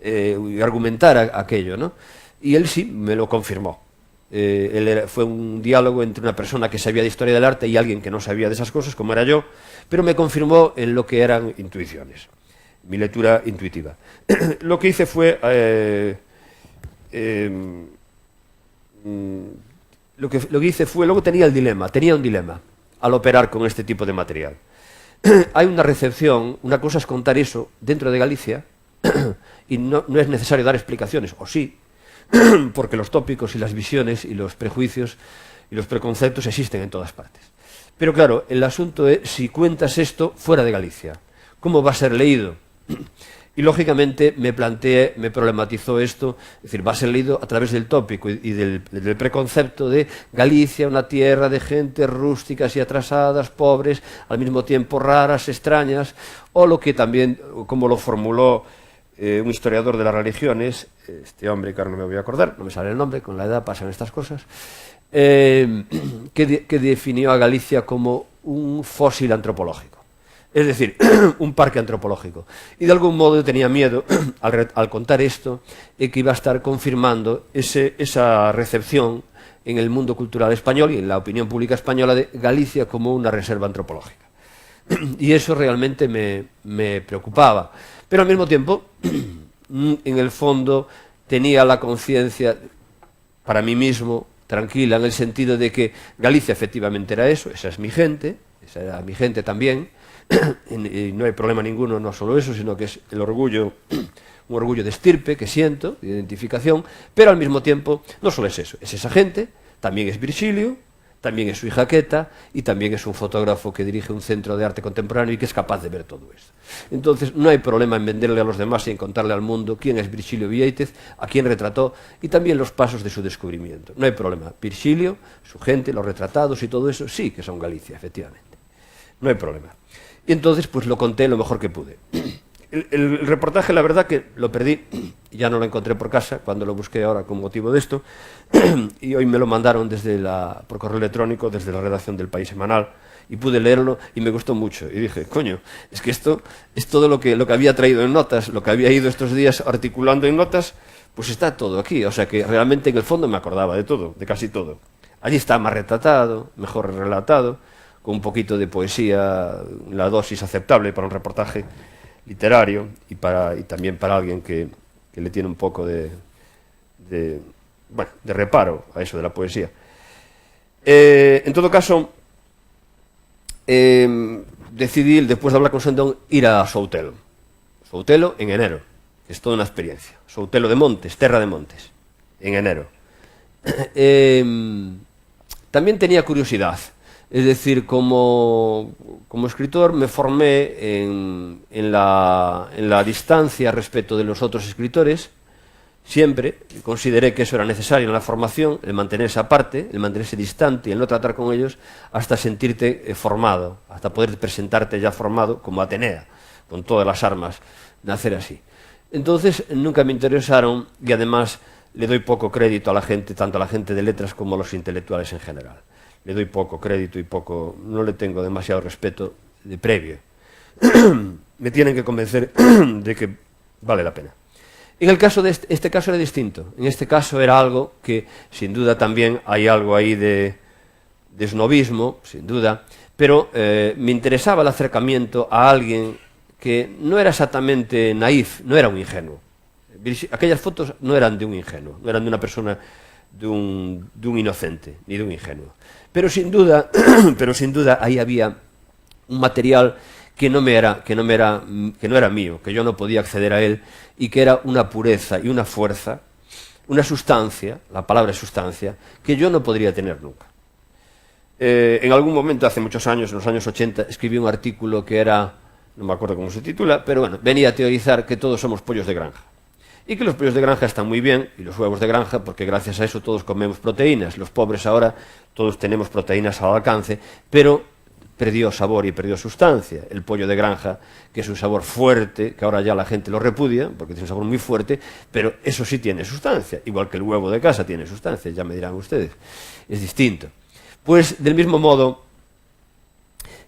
y argumentar aquello, ¿no? Y él sí me lo confirmó. Fue un diálogo entre una persona que sabía de historia del arte y alguien que no sabía de esas cosas, como era yo, pero me confirmó en lo que eran intuiciones, mi lectura intuitiva. Lo que hice fue... luego tenía un dilema al operar con este tipo de material. Hay una recepción, una cosa es contar eso dentro de Galicia y no es necesario dar explicaciones, o sí, porque los tópicos y las visiones y los prejuicios y los preconceptos existen en todas partes. Pero claro, el asunto es si cuentas esto fuera de Galicia, ¿cómo va a ser leído? Y lógicamente me problematizó esto, es decir, va a ser leído a través del tópico y del preconcepto de Galicia, una tierra de gente rústicas y atrasadas, pobres, al mismo tiempo raras, extrañas, o lo que también, como lo formuló un historiador de las religiones, este hombre que ahora no me voy a acordar, no me sale el nombre, con la edad pasan estas cosas, que definió a Galicia como un fósil antropológico. Es decir, un parque antropológico. Y de algún modo tenía miedo, al contar esto, que iba a estar confirmando esa recepción en el mundo cultural español y en la opinión pública española de Galicia como una reserva antropológica. Y eso realmente me preocupaba. Pero al mismo tiempo, en el fondo, tenía la conciencia, para mí mismo, tranquila, en el sentido de que Galicia efectivamente era eso, esa es mi gente, esa era mi gente también, y no hay problema ninguno, no solo eso, sino que es el orgullo, un orgullo de estirpe que siento, de identificación, pero al mismo tiempo no solo es eso, es esa gente, también es Virgilio, también es su hija Queta y también es un fotógrafo que dirige un centro de arte contemporáneo y que es capaz de ver todo esto. Entonces no hay problema en venderle a los demás y en contarle al mundo quién es Virgilio Vieitez, a quién retrató y también los pasos de su descubrimiento. No hay problema. Virgilio, su gente, los retratados y todo eso sí que son Galicia, efectivamente. No hay problema. Y entonces pues lo conté lo mejor que pude. El reportaje, la verdad que lo perdí, ya no lo encontré por casa cuando lo busqué ahora con motivo de esto, y hoy me lo mandaron por correo electrónico desde la redacción del País Semanal, y pude leerlo y me gustó mucho. Y dije, coño, es que esto es todo lo que había traído en notas, lo que había ido estos días articulando en notas, pues está todo aquí. O sea que realmente en el fondo me acordaba de todo, de casi todo. Allí está más retratado, mejor relatado, con un poquito de poesía, la dosis aceptable para un reportaje literario y también para alguien que le tiene un poco de reparo a eso de la poesía. En todo caso, decidí, después de hablar con Sendón, ir a Soutelo. Soutelo en enero, que es toda una experiencia. Soutelo de Montes, Terra de Montes, en enero. También tenía curiosidad. Es decir, como escritor me formé en la distancia respecto de los otros escritores. Siempre consideré que eso era necesario en la formación, el mantenerse aparte, el mantenerse distante y el no tratar con ellos hasta sentirte formado, hasta poder presentarte ya formado como Atenea, con todas las armas, nacer así. Entonces nunca me interesaron y además le doy poco crédito a la gente, tanto a la gente de letras como a los intelectuales en general. Le doy poco crédito y no le tengo demasiado respeto de previo. Me tienen que convencer de que vale la pena. En el caso de este caso era distinto. En este caso era algo que, sin duda, también hay algo ahí de snobismo, sin duda, pero me interesaba el acercamiento a alguien que no era exactamente naif, no era un ingenuo. Aquellas fotos no eran de un ingenuo, no eran de una persona, de un inocente, ni de un ingenuo. Pero sin duda ahí había un material que no era mío, que yo no podía acceder a él y que era una pureza y una fuerza, una sustancia, la palabra es sustancia, que yo no podría tener nunca. En algún momento, hace muchos años, en los años 80, escribí un artículo que era, no me acuerdo cómo se titula, pero bueno, venía a teorizar que todos somos pollos de granja. y que los pollos de granja están muy bien, y los huevos de granja, porque gracias a eso todos comemos proteínas. Los pobres ahora todos tenemos proteínas al alcance, pero perdió sabor y perdió sustancia. El pollo de granja, que es un sabor fuerte, que ahora ya la gente lo repudia, porque tiene un sabor muy fuerte, pero eso sí tiene sustancia, igual que el huevo de casa tiene sustancia, ya me dirán ustedes, es distinto. Pues del mismo modo,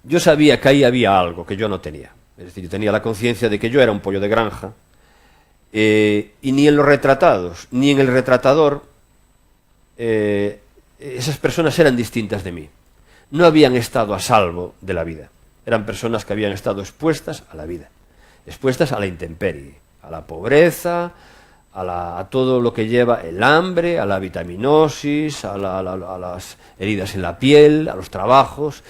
yo sabía que ahí había algo que yo no tenía. Es decir, yo tenía la conciencia de que yo era un pollo de granja, y ni en los retratados, ni en el retratador, esas personas eran distintas de mí. No habían estado a salvo de la vida. Eran personas que habían estado expuestas a la vida, expuestas a la intemperie, a la pobreza, a todo lo que lleva el hambre, a la vitaminosis, a las heridas en la piel, a los trabajos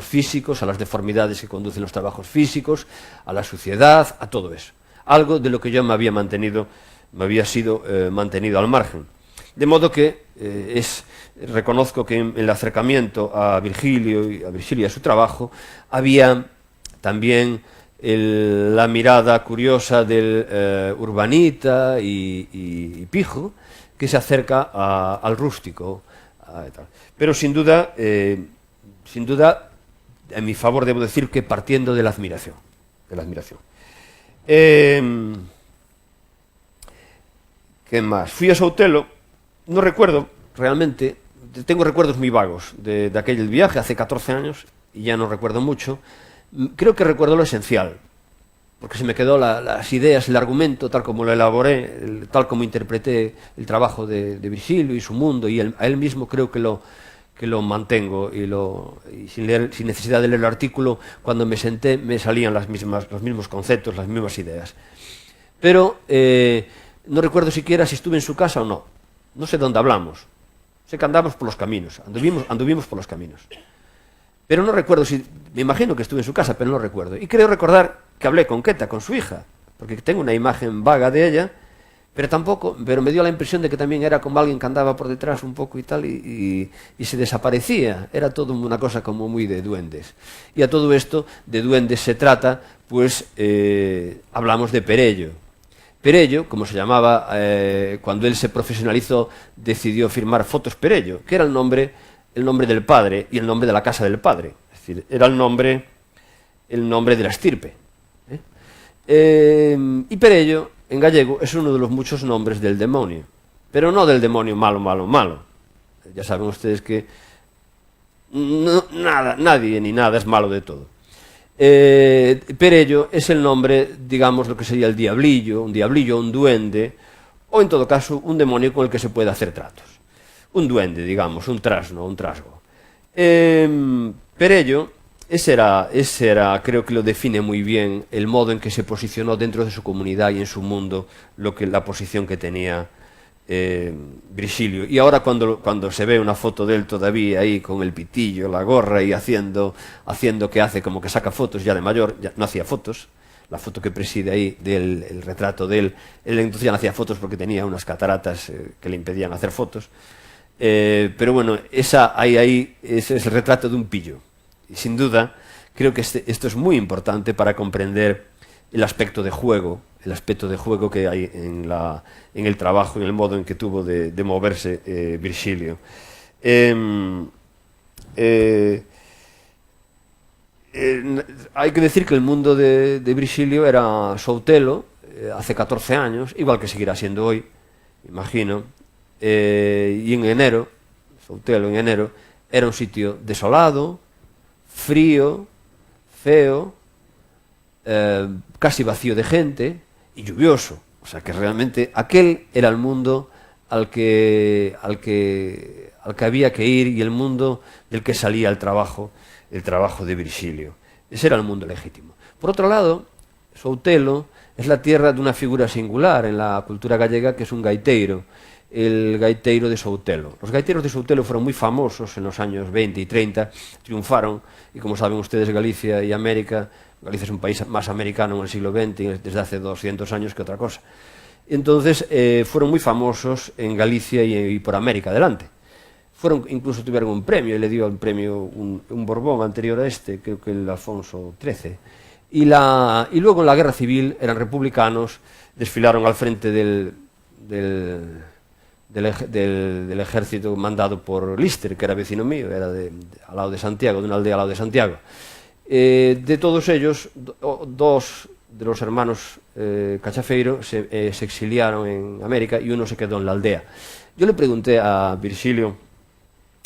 físicos, a las deformidades que conducen los trabajos físicos, a la suciedad, a todo eso. Algo de lo que yo me había sido mantenido al margen. De modo que reconozco que en el acercamiento a Virgilio y a su trabajo había también la mirada curiosa del urbanita y pijo, que se acerca al rústico. Pero sin duda, en mi favor debo decir que partiendo de la admiración. ¿Qué más? Fui a Soutelo, no recuerdo realmente, tengo recuerdos muy vagos de aquel viaje hace 14 años y ya no recuerdo mucho. Creo que recuerdo lo esencial, porque se me quedó las ideas, el argumento, tal como lo elaboré, tal como interpreté el trabajo de Virgilio y su mundo, y a él mismo creo que lo mantengo, y sin necesidad de leer el artículo, cuando me senté me salían los mismos conceptos, las mismas ideas. Pero no recuerdo siquiera si estuve en su casa o no. No sé dónde hablamos. Sé que andamos por los caminos, anduvimos por los caminos. Pero no recuerdo me imagino que estuve en su casa, pero no recuerdo. Y creo recordar que hablé con Queta, con su hija, porque tengo una imagen vaga de ella, pero me dio la impresión de que también era como alguien que andaba por detrás un poco y tal, y se desaparecía. Era todo una cosa como muy de duendes. Y a todo esto, de duendes se trata, pues hablamos de Perello. Perello, como se llamaba, cuando él se profesionalizó, decidió firmar Fotos Perello, que era el nombre del padre y el nombre de la casa del padre. Es decir, era el nombre de la estirpe. Y Perello, en gallego, es uno de los muchos nombres del demonio, pero no del demonio malo, malo, malo. Ya saben ustedes que nadie ni nada es malo de todo. Perello es el nombre, digamos, lo que sería el diablillo, un duende, o en todo caso un demonio con el que se puede hacer tratos. Un duende, digamos, un trasgo. Perello, ese era, creo que lo define muy bien el modo en que se posicionó dentro de su comunidad y en su mundo, la posición que tenía Virgilio. Y ahora cuando se ve una foto de él todavía ahí con el pitillo, la gorra y haciendo que hace como que saca fotos ya de mayor, ya no hacía fotos. La foto que preside ahí el retrato de él entonces ya no hacía fotos porque tenía unas cataratas que le impedían hacer fotos. Pero bueno, ese es el retrato de un pillo. Y sin duda, creo que esto es muy importante para comprender el aspecto de juego que hay en el trabajo, en el modo en que tuvo de moverse Virgilio. Hay que decir que el mundo de Virgilio era Soutelo, hace 14 años, igual que seguirá siendo hoy, imagino. Y en enero, Soutelo en enero, era un sitio desolado, frío, feo, casi vacío de gente y lluvioso. O sea que realmente aquel era el mundo al que había que ir y el mundo del que salía el trabajo de Virgilio. Ese era el mundo legítimo. Por otro lado, Soutelo es la tierra de una figura singular en la cultura gallega, que es un gaiteiro, el gaiteiro de Soutelo. Los gaiteiros de Soutelo fueron muy famosos en los años 20 y 30, triunfaron, y como saben ustedes, Galicia y América, Galicia es un país más americano en el siglo XX, desde hace 200 años que otra cosa. Entonces, fueron muy famosos en Galicia y por América adelante. Incluso tuvieron un premio, y le dio el premio un Borbón anterior a este, creo que el Alfonso XIII, Y luego en la guerra civil eran republicanos, desfilaron al frente del ejército mandado por Lister, que era vecino mío, era al lado de Santiago, de una aldea al lado de Santiago. De todos ellos, dos de los hermanos Cachafeiro se exiliaron en América y uno se quedó en la aldea. Yo le pregunté a Virxilio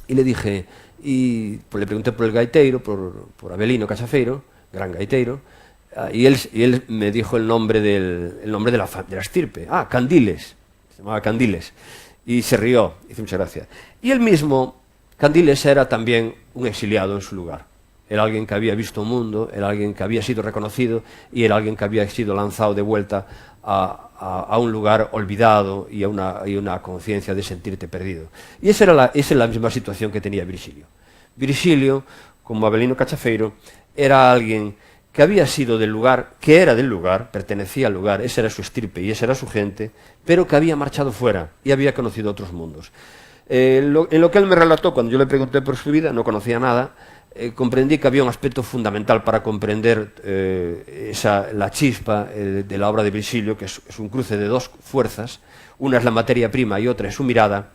y le dije, le pregunté por el gaiteiro, por Avelino Cachafeiro, gran gaiteiro, y él me dijo el nombre de la estirpe. Ah, Candiles, se llamaba Candiles, y se rió, hizo mucha gracia. Y él mismo, Candiles, era también un exiliado en su lugar. Era alguien que había visto un mundo, era alguien que había sido reconocido y era alguien que había sido lanzado de vuelta a un lugar olvidado y a una conciencia de sentirte perdido. Y esa es la misma situación que tenía Virxilio. Virxilio, como Avelino Cachafeiro, era alguien que había sido del lugar, que era del lugar, pertenecía al lugar, esa era su estirpe y esa era su gente, pero que había marchado fuera y había conocido otros mundos. En lo que él me relató, cuando yo le pregunté por su vida, no conocía nada, comprendí que había un aspecto fundamental para comprender la chispa de la obra de Virxilio, que es un cruce de dos fuerzas, una es la materia prima y otra es su mirada,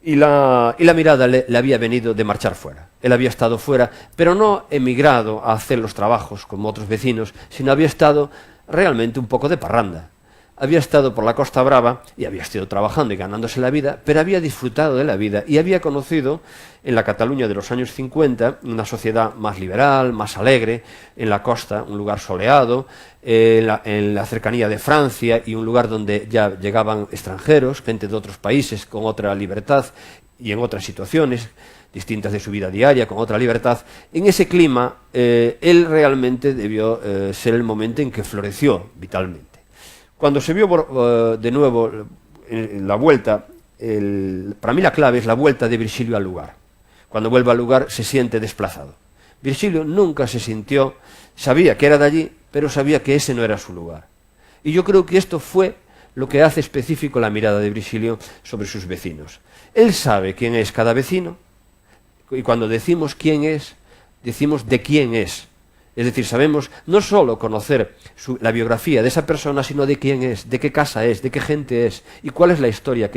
y la mirada le había venido de marchar fuera. Él había estado fuera, pero no emigrado a hacer los trabajos como otros vecinos, sino había estado realmente un poco de parranda. Había estado por la Costa Brava y había estado trabajando y ganándose la vida, pero había disfrutado de la vida y había conocido en la Cataluña de los años 50 una sociedad más liberal, más alegre, en la costa, un lugar soleado, en la cercanía de Francia y un lugar donde ya llegaban extranjeros, gente de otros países con otra libertad y en otras situaciones distintas de su vida diaria, con otra libertad. En ese clima, él realmente debió ser el momento en que floreció vitalmente. Cuando se vio de nuevo en la vuelta, para mí la clave es la vuelta de Virxilio al lugar. Cuando vuelve al lugar se siente desplazado. Virxilio nunca se sintió, sabía que era de allí, pero sabía que ese no era su lugar. Y yo creo que esto fue lo que hace específico la mirada de Virxilio sobre sus vecinos. Él sabe quién es cada vecino, y cuando decimos quién es, decimos de quién es. Es decir, sabemos no solo conocer la biografía de esa persona, sino de quién es, de qué casa es, de qué gente es y cuál es la historia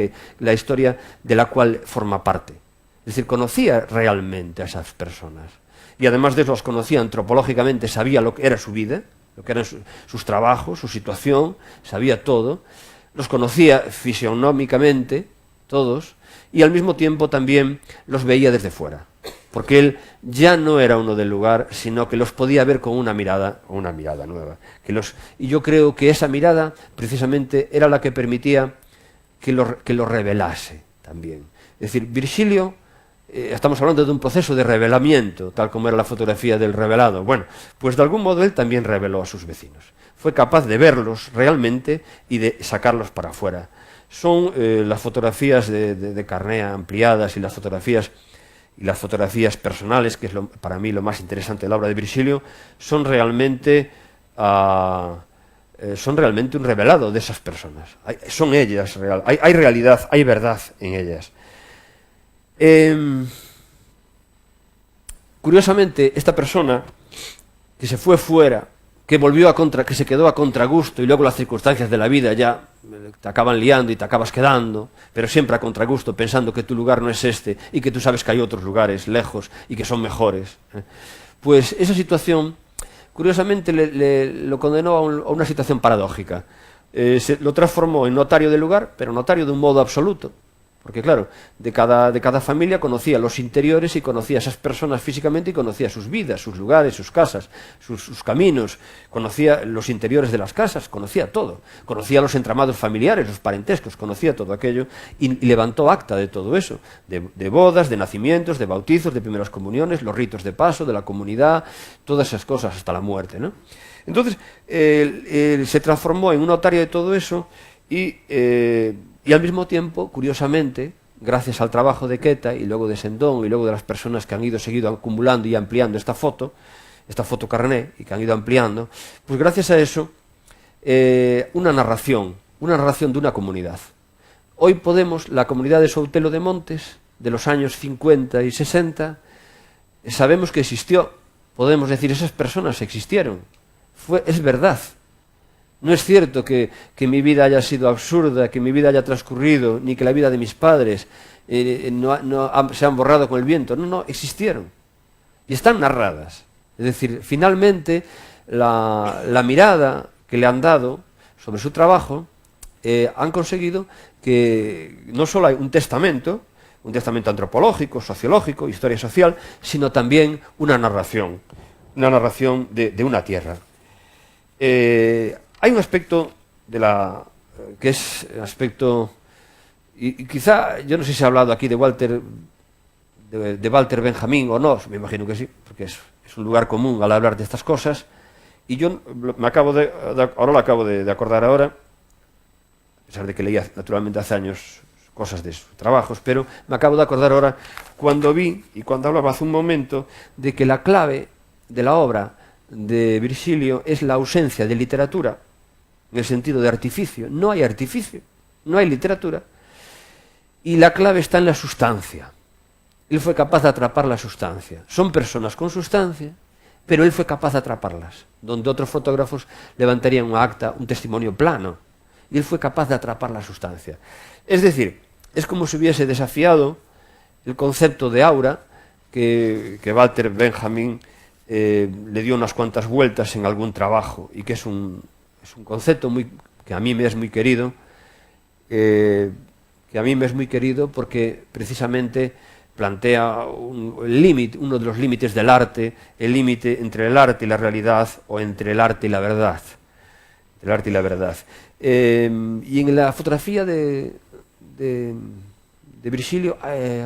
de la cual forma parte. Es decir, conocía realmente a esas personas. Y además de eso, los conocía antropológicamente, sabía lo que era su vida, lo que eran sus trabajos, su situación, sabía todo. Los conocía fisionómicamente, todos, y al mismo tiempo también los veía desde fuera. Porque él ya no era uno del lugar, sino que los podía ver con una mirada nueva. Y yo creo que esa mirada, precisamente, era la que permitía que lo revelase también. Es decir, Virxilio, estamos hablando de un proceso de revelamiento, tal como era la fotografía del revelado. Bueno, pues de algún modo él también reveló a sus vecinos. Fue capaz de verlos realmente y de sacarlos para afuera. Son las fotografías de Carné ampliadas y las fotografías personales, que es para mí lo más interesante de la obra de Virxilio, son realmente un revelado de esas personas. Son ellas, hay realidad, hay verdad en ellas. Curiosamente, esta persona que se fue fuera, que se quedó a contragusto y luego las circunstancias de la vida ya te acaban liando y te acabas quedando, pero siempre a contragusto, pensando que tu lugar no es este y que tú sabes que hay otros lugares lejos y que son mejores. Pues esa situación, curiosamente, lo condenó a una situación paradójica. Lo transformó en notario del lugar, pero notario de un modo absoluto. Porque claro, de cada familia conocía los interiores y conocía a esas personas físicamente y conocía sus vidas, sus lugares, sus casas, sus caminos, conocía los interiores de las casas, conocía todo, conocía los entramados familiares, los parentescos, conocía todo aquello y levantó acta de todo eso, de bodas, de nacimientos, de bautizos, de primeras comuniones, los ritos de paso, de la comunidad, todas esas cosas hasta la muerte, ¿no? Entonces, se transformó en un notario de todo eso y al mismo tiempo, curiosamente, gracias al trabajo de Queta y luego de Sendón y luego de las personas que han seguido acumulando y ampliando esta foto Carné, y que han ido ampliando, pues gracias a eso, una narración de una comunidad. Hoy la comunidad de Soutelo de Montes, de los años 50 y 60, sabemos que existió, podemos decir, esas personas existieron. es verdad. No es cierto que mi vida haya sido absurda, que mi vida haya transcurrido, ni que la vida de mis padres se han borrado con el viento. No, existieron. Y están narradas. Es decir, finalmente, la mirada que le han dado sobre su trabajo han conseguido que no solo hay un testamento antropológico, sociológico, historia social, sino también una narración de una tierra. Hay un aspecto que es aspecto, y quizá, yo no sé si se ha hablado aquí de Walter Benjamin o no, me imagino que sí, porque es un lugar común al hablar de estas cosas, y yo ahora lo acabo de acordar ahora, a pesar de que leía naturalmente hace años cosas de sus trabajos, pero me acabo de acordar ahora cuando vi, y cuando hablaba hace un momento, de que la clave de la obra de Virgilio es la ausencia de literatura, en el sentido de artificio. No hay artificio, no hay literatura, y la clave está en la sustancia. Él fue capaz de atrapar la sustancia. Son personas con sustancia, pero él fue capaz de atraparlas, donde otros fotógrafos levantarían un acta, un testimonio plano, y él fue capaz de atrapar la sustancia. Es decir, es como si hubiese desafiado el concepto de aura que Walter Benjamin le dio unas cuantas vueltas en algún trabajo, y que es un concepto que a mí me es muy querido, porque precisamente plantea uno de los límites del arte, el límite entre el arte y la realidad, o entre el arte y la verdad. El arte y la verdad. Y en la fotografía de Virgilio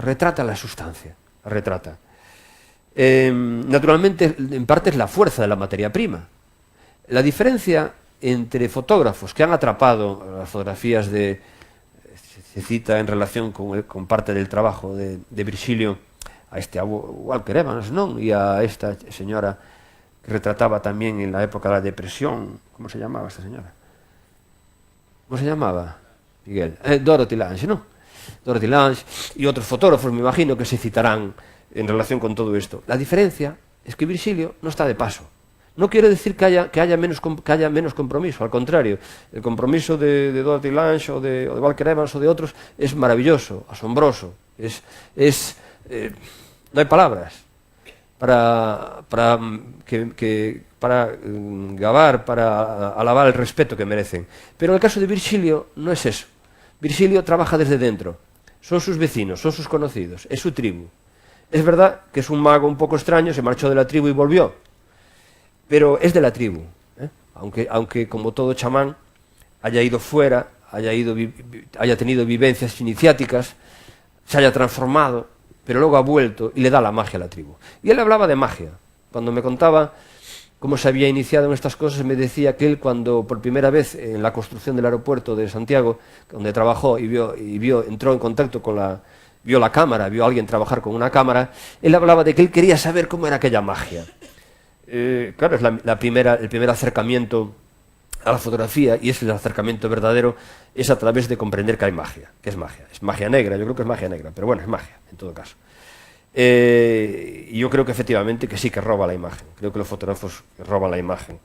retrata la sustancia, la retrata. Naturalmente, en parte es la fuerza de la materia prima. La diferencia entre fotógrafos que han atrapado las fotografías se cita en relación con parte del trabajo de Virgilio a Walker Evans, ¿no? Y a esta señora que retrataba también en la época de la depresión. ¿Cómo se llamaba esta señora? ¿Cómo se llamaba, Miguel? Dorothy Lange, ¿no? Dorothy Lange y otros fotógrafos, me imagino, que se citarán en relación con todo esto. La diferencia es que Virgilio no está de paso. No quiere decir que haya menos compromiso, al contrario. El compromiso de Dorothy Lange o de Walker Evans o de otros es maravilloso, asombroso. No hay palabras para gabar, para alabar el respeto que merecen. Pero en el caso de Virgilio no es eso. Virgilio trabaja desde dentro. Son sus vecinos, son sus conocidos, es su tribu. Es verdad que es un mago un poco extraño, se marchó de la tribu y volvió, pero es de la tribu, aunque como todo chamán haya ido fuera, haya tenido vivencias iniciáticas, se haya transformado, pero luego ha vuelto y le da la magia a la tribu. Y él hablaba de magia. Cuando me contaba cómo se había iniciado en estas cosas, me decía que él, cuando por primera vez en la construcción del aeropuerto de Santiago, donde trabajó entró en contacto vio la cámara, vio a alguien trabajar con una cámara, él hablaba de que él quería saber cómo era aquella magia. Claro, es el primer acercamiento a la fotografía, y es el acercamiento verdadero, es a través de comprender que hay magia. ¿Qué es magia? Es magia negra, yo creo que es magia negra, pero bueno, es magia, en todo caso. Y yo creo que efectivamente que sí que roba la imagen. Creo que los fotógrafos roban la imagen.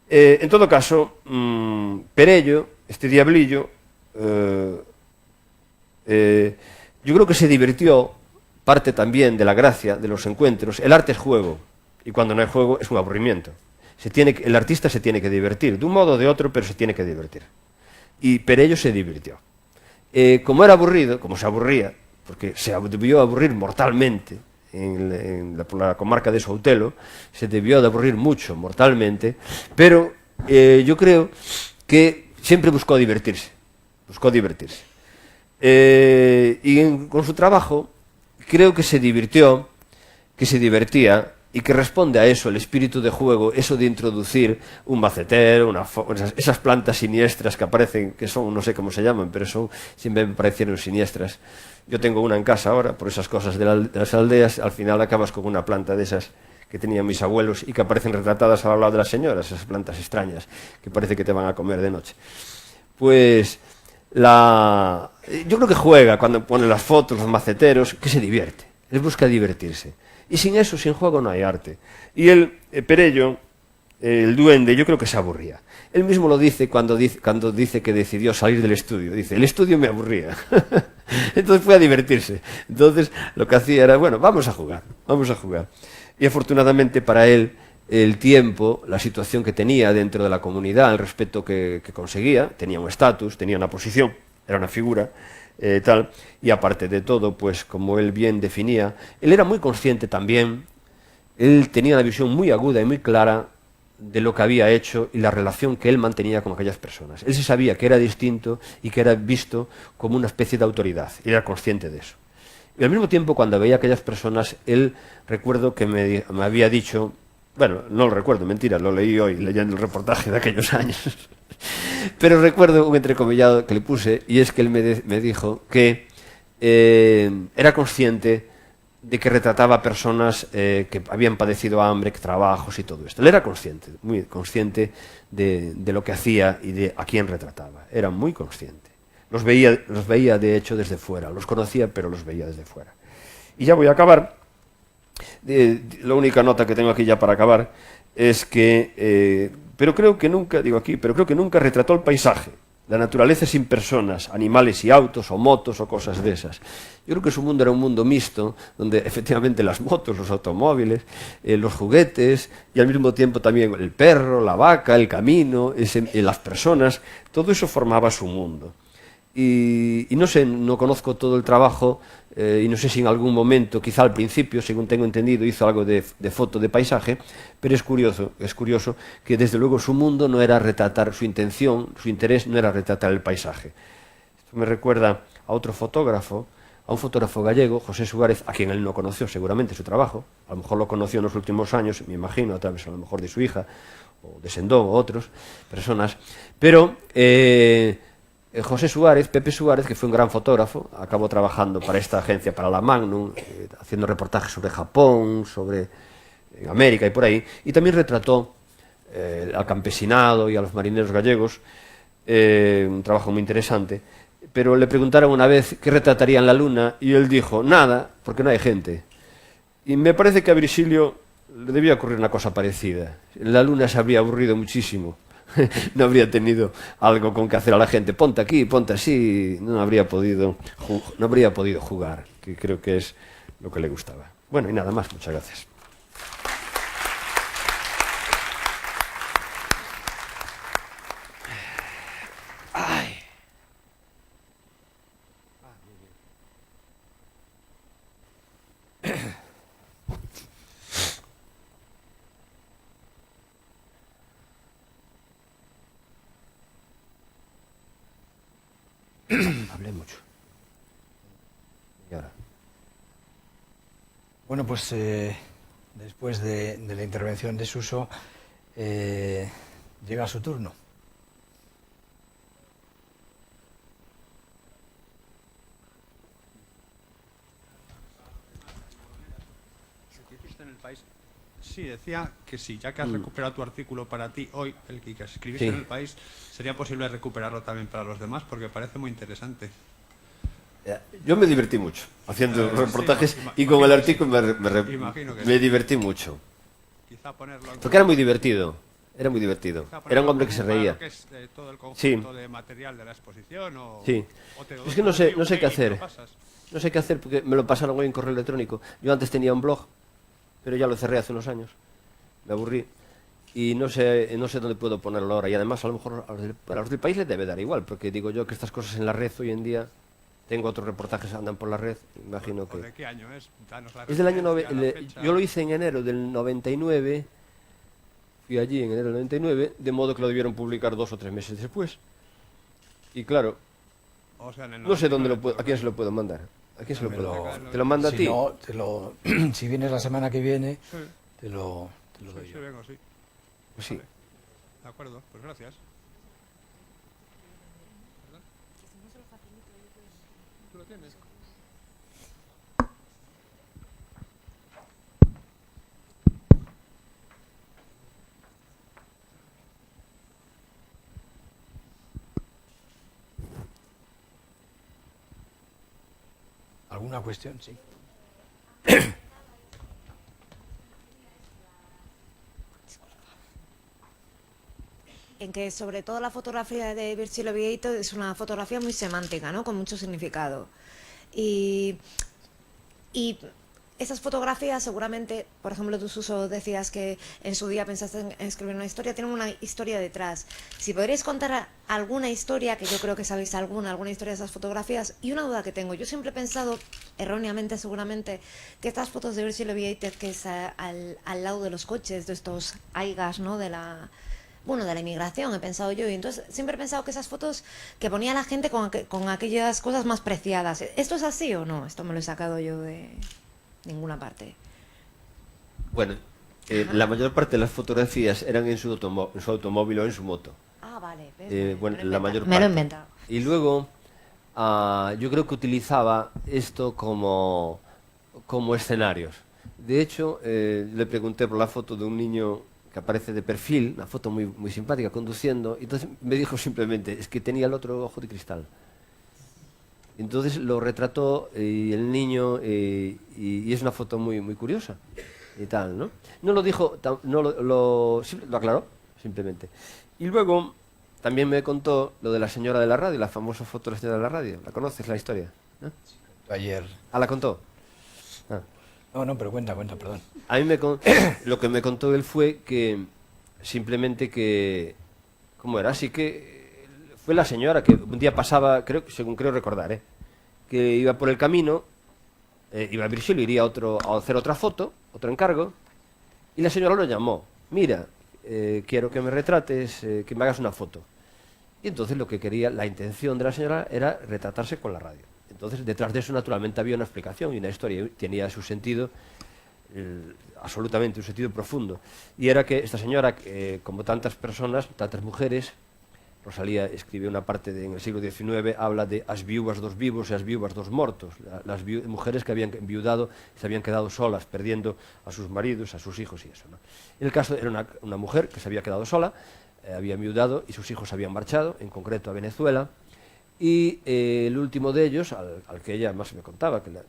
En todo caso, Perello, este diablillo, yo creo que se divirtió, parte también de la gracia de los encuentros. El arte es juego, y cuando no hay juego es un aburrimiento. El artista se tiene que divertir, de un modo o de otro, pero se tiene que divertir. Y Perello se divirtió. Como era aburrido, como se aburría, porque se debió aburrir mortalmente por la comarca de Soutelo, se debió de aburrir mucho, mortalmente, pero yo creo que siempre buscó divertirse. Con su trabajo creo que se divertía, y que responde a eso, el espíritu de juego, eso de introducir un macetero, esas plantas siniestras que aparecen, que son, no sé cómo se llaman, pero siempre me parecieron siniestras. Yo tengo una en casa ahora, por esas cosas de las aldeas, al final acabas con una planta de esas que tenían mis abuelos y que aparecen retratadas al lado de las señoras, esas plantas extrañas que parece que te van a comer de noche. Pues yo creo que juega cuando pone las fotos, los maceteros, que se divierte, él busca divertirse. Y sin eso, sin juego, no hay arte. Y Perello el duende, yo creo que se aburría. Él mismo lo dice cuando dice que decidió salir del estudio. Dice, el estudio me aburría. Entonces fue a divertirse. Entonces lo que hacía era, bueno, vamos a jugar, vamos a jugar. Y afortunadamente para él, el tiempo, la situación que tenía dentro de la comunidad, el respeto que conseguía, tenía un estatus, tenía una posición, era una figura, tal, y aparte de todo, pues como él bien definía, él era muy consciente también, él tenía una visión muy aguda y muy clara de lo que había hecho y la relación que él mantenía con aquellas personas. Él se sabía que era distinto y que era visto como una especie de autoridad, y era consciente de eso. Y al mismo tiempo, cuando veía a aquellas personas, él, recuerdo que me había dicho, bueno, no lo recuerdo, mentira, lo leí hoy leyendo el reportaje de aquellos años, pero recuerdo un entrecomillado que le puse, y es que él me dijo que era consciente de que retrataba a personas que habían padecido hambre, trabajos y todo esto. Él era consciente, muy consciente de lo que hacía y de a quién retrataba. Era muy consciente. Los veía de hecho desde fuera. Los conocía, pero los veía desde fuera. Y ya voy a acabar. La única nota que tengo aquí ya para acabar es que, pero creo que nunca retrató el paisaje, la naturaleza sin personas, animales y autos o motos o cosas de esas. Yo creo que su mundo era un mundo mixto, donde efectivamente las motos, los automóviles, los juguetes y al mismo tiempo también el perro, la vaca, el camino, las personas, todo eso formaba su mundo. Y no sé, no conozco todo el trabajo y no sé si en algún momento, quizá al principio, según tengo entendido, hizo algo de foto de paisaje, pero es curioso que desde luego su mundo no era retratar, su intención, su interés no era retratar el paisaje. Esto me recuerda a otro fotógrafo, a un fotógrafo gallego, José Suárez, a quien él no conoció seguramente su trabajo, a lo mejor lo conoció en los últimos años, me imagino, a través a lo mejor de su hija, o de Sendón, o otras personas, pero José Suárez, Pepe Suárez, que fue un gran fotógrafo, acabó trabajando para esta agencia, para la Magnum, haciendo reportajes sobre Japón, sobre América y por ahí, y también retrató al campesinado y a los marineros gallegos, un trabajo muy interesante, pero le preguntaron una vez qué retrataría en la luna, y él dijo, nada, porque no hay gente. Y me parece que a Virgilio le debía ocurrir una cosa parecida. En la luna se habría aburrido muchísimo. No habría tenido algo con que hacer a la gente, ponte aquí, ponte así, no habría podido jugar, que creo que es lo que le gustaba. Bueno, y nada más, muchas gracias. Ay. Hablé mucho. Y ahora. Bueno, pues después de la intervención de Suso, llega su turno. Sí, decía que sí, ya que has recuperado tu artículo para ti hoy, el que escribiste Sí. en El País, sería posible recuperarlo también para los demás, porque parece muy interesante. Yo me divertí mucho haciendo reportajes sí, y con el artículo Imagino que me sí. divertí mucho. Quizá ponerlo en Porque era muy divertido. Era muy divertido. quizá Era un ponerlo hombre que se para reía. lo que es, todo el conjunto Sí. de material de la exposición o, Sí. o te lo Es que doy no sé por qué email y me hacer. lo pasas. No sé qué hacer porque me lo pasaron hoy en correo electrónico. Yo antes tenía un blog, pero ya lo cerré hace unos años. Me aburrí. Y no sé dónde puedo ponerlo ahora. Y además, a lo mejor a los del país les debe dar igual, porque digo yo que estas cosas en la red hoy en día, tengo otros reportajes que andan por la red, imagino ¿O que... de qué año es? Danos la Es del año... referencia, la fecha. Yo lo hice en enero del 99, fui allí en enero del 99, de modo que lo debieron publicar 2 o 3 meses después. Y claro, O sea, en el no sé dónde 99, a quién se lo puedo mandar. ¿A quién se lo Me puedo lo- mandar? ¿Te lo mando a Si ti? no, si vienes la semana que viene, Sí, te lo doy sí, yo. vengo, sí. Pues sí. De acuerdo, pues gracias. ¿Tú lo tienes? ¿Alguna cuestión? Sí. en que sobre todo la fotografía de Virgilio Vieito es una fotografía muy semántica, ¿no? Con mucho significado. Y esas fotografías seguramente, por ejemplo, tú, Suso, decías que en su día pensaste en escribir una historia, tienen una historia detrás. Si podríais contar alguna historia, que yo creo que sabéis alguna historia de esas fotografías, y una duda que tengo, yo siempre he pensado, erróneamente seguramente, que estas fotos de Virgilio Vieitez, que es al lado de los coches, de estos aigas, ¿no?, de la inmigración, he pensado yo, y entonces siempre he pensado que esas fotos que ponía la gente con aquellas cosas más preciadas, ¿esto es así o no? Esto me lo he sacado yo de ninguna parte. Bueno, la mayor parte de las fotografías eran en su automóvil o en su moto. Ah, vale. Bueno, la mayor me lo he parte. inventado. Y luego, yo creo que utilizaba esto como escenarios. De hecho, le pregunté por la foto de un niño que aparece de perfil, una foto muy, muy simpática, conduciendo, y entonces me dijo simplemente, es que tenía el otro ojo de cristal. Entonces lo retrató el niño y es una foto muy, muy curiosa y tal, ¿no? No lo dijo, lo aclaró, simplemente. Y luego también me contó lo de la señora de la radio, la famosa foto de la señora de la radio. ¿La conoces, la historia? ¿No? Ayer. Ah, ¿la contó? Ah. No, pero cuenta, perdón. A mí lo que me contó él fue que simplemente que... ¿Cómo era? Así que fue la señora que un día pasaba, según creo recordar, que iba por el camino, iba a Virgilio, iría a hacer otra foto, otro encargo, y la señora lo llamó. Mira, quiero que me retrates, que me hagas una foto. Y entonces lo que quería, la intención de la señora era retratarse con la radio. Entonces detrás de eso naturalmente había una explicación y una historia, y tenía su sentido, absolutamente un sentido profundo. Y era que esta señora, como tantas personas, tantas mujeres, Rosalía escribe una parte en el siglo XIX, habla de as viúvas dos vivos y as viúvas dos mortos, las mujeres que habían enviudado y se habían quedado solas, perdiendo a sus maridos, a sus hijos y eso, ¿no? En el caso era una mujer que se había quedado sola, había enviudado y sus hijos habían marchado, en concreto a Venezuela, y el último de ellos, al que ella más me contaba, que no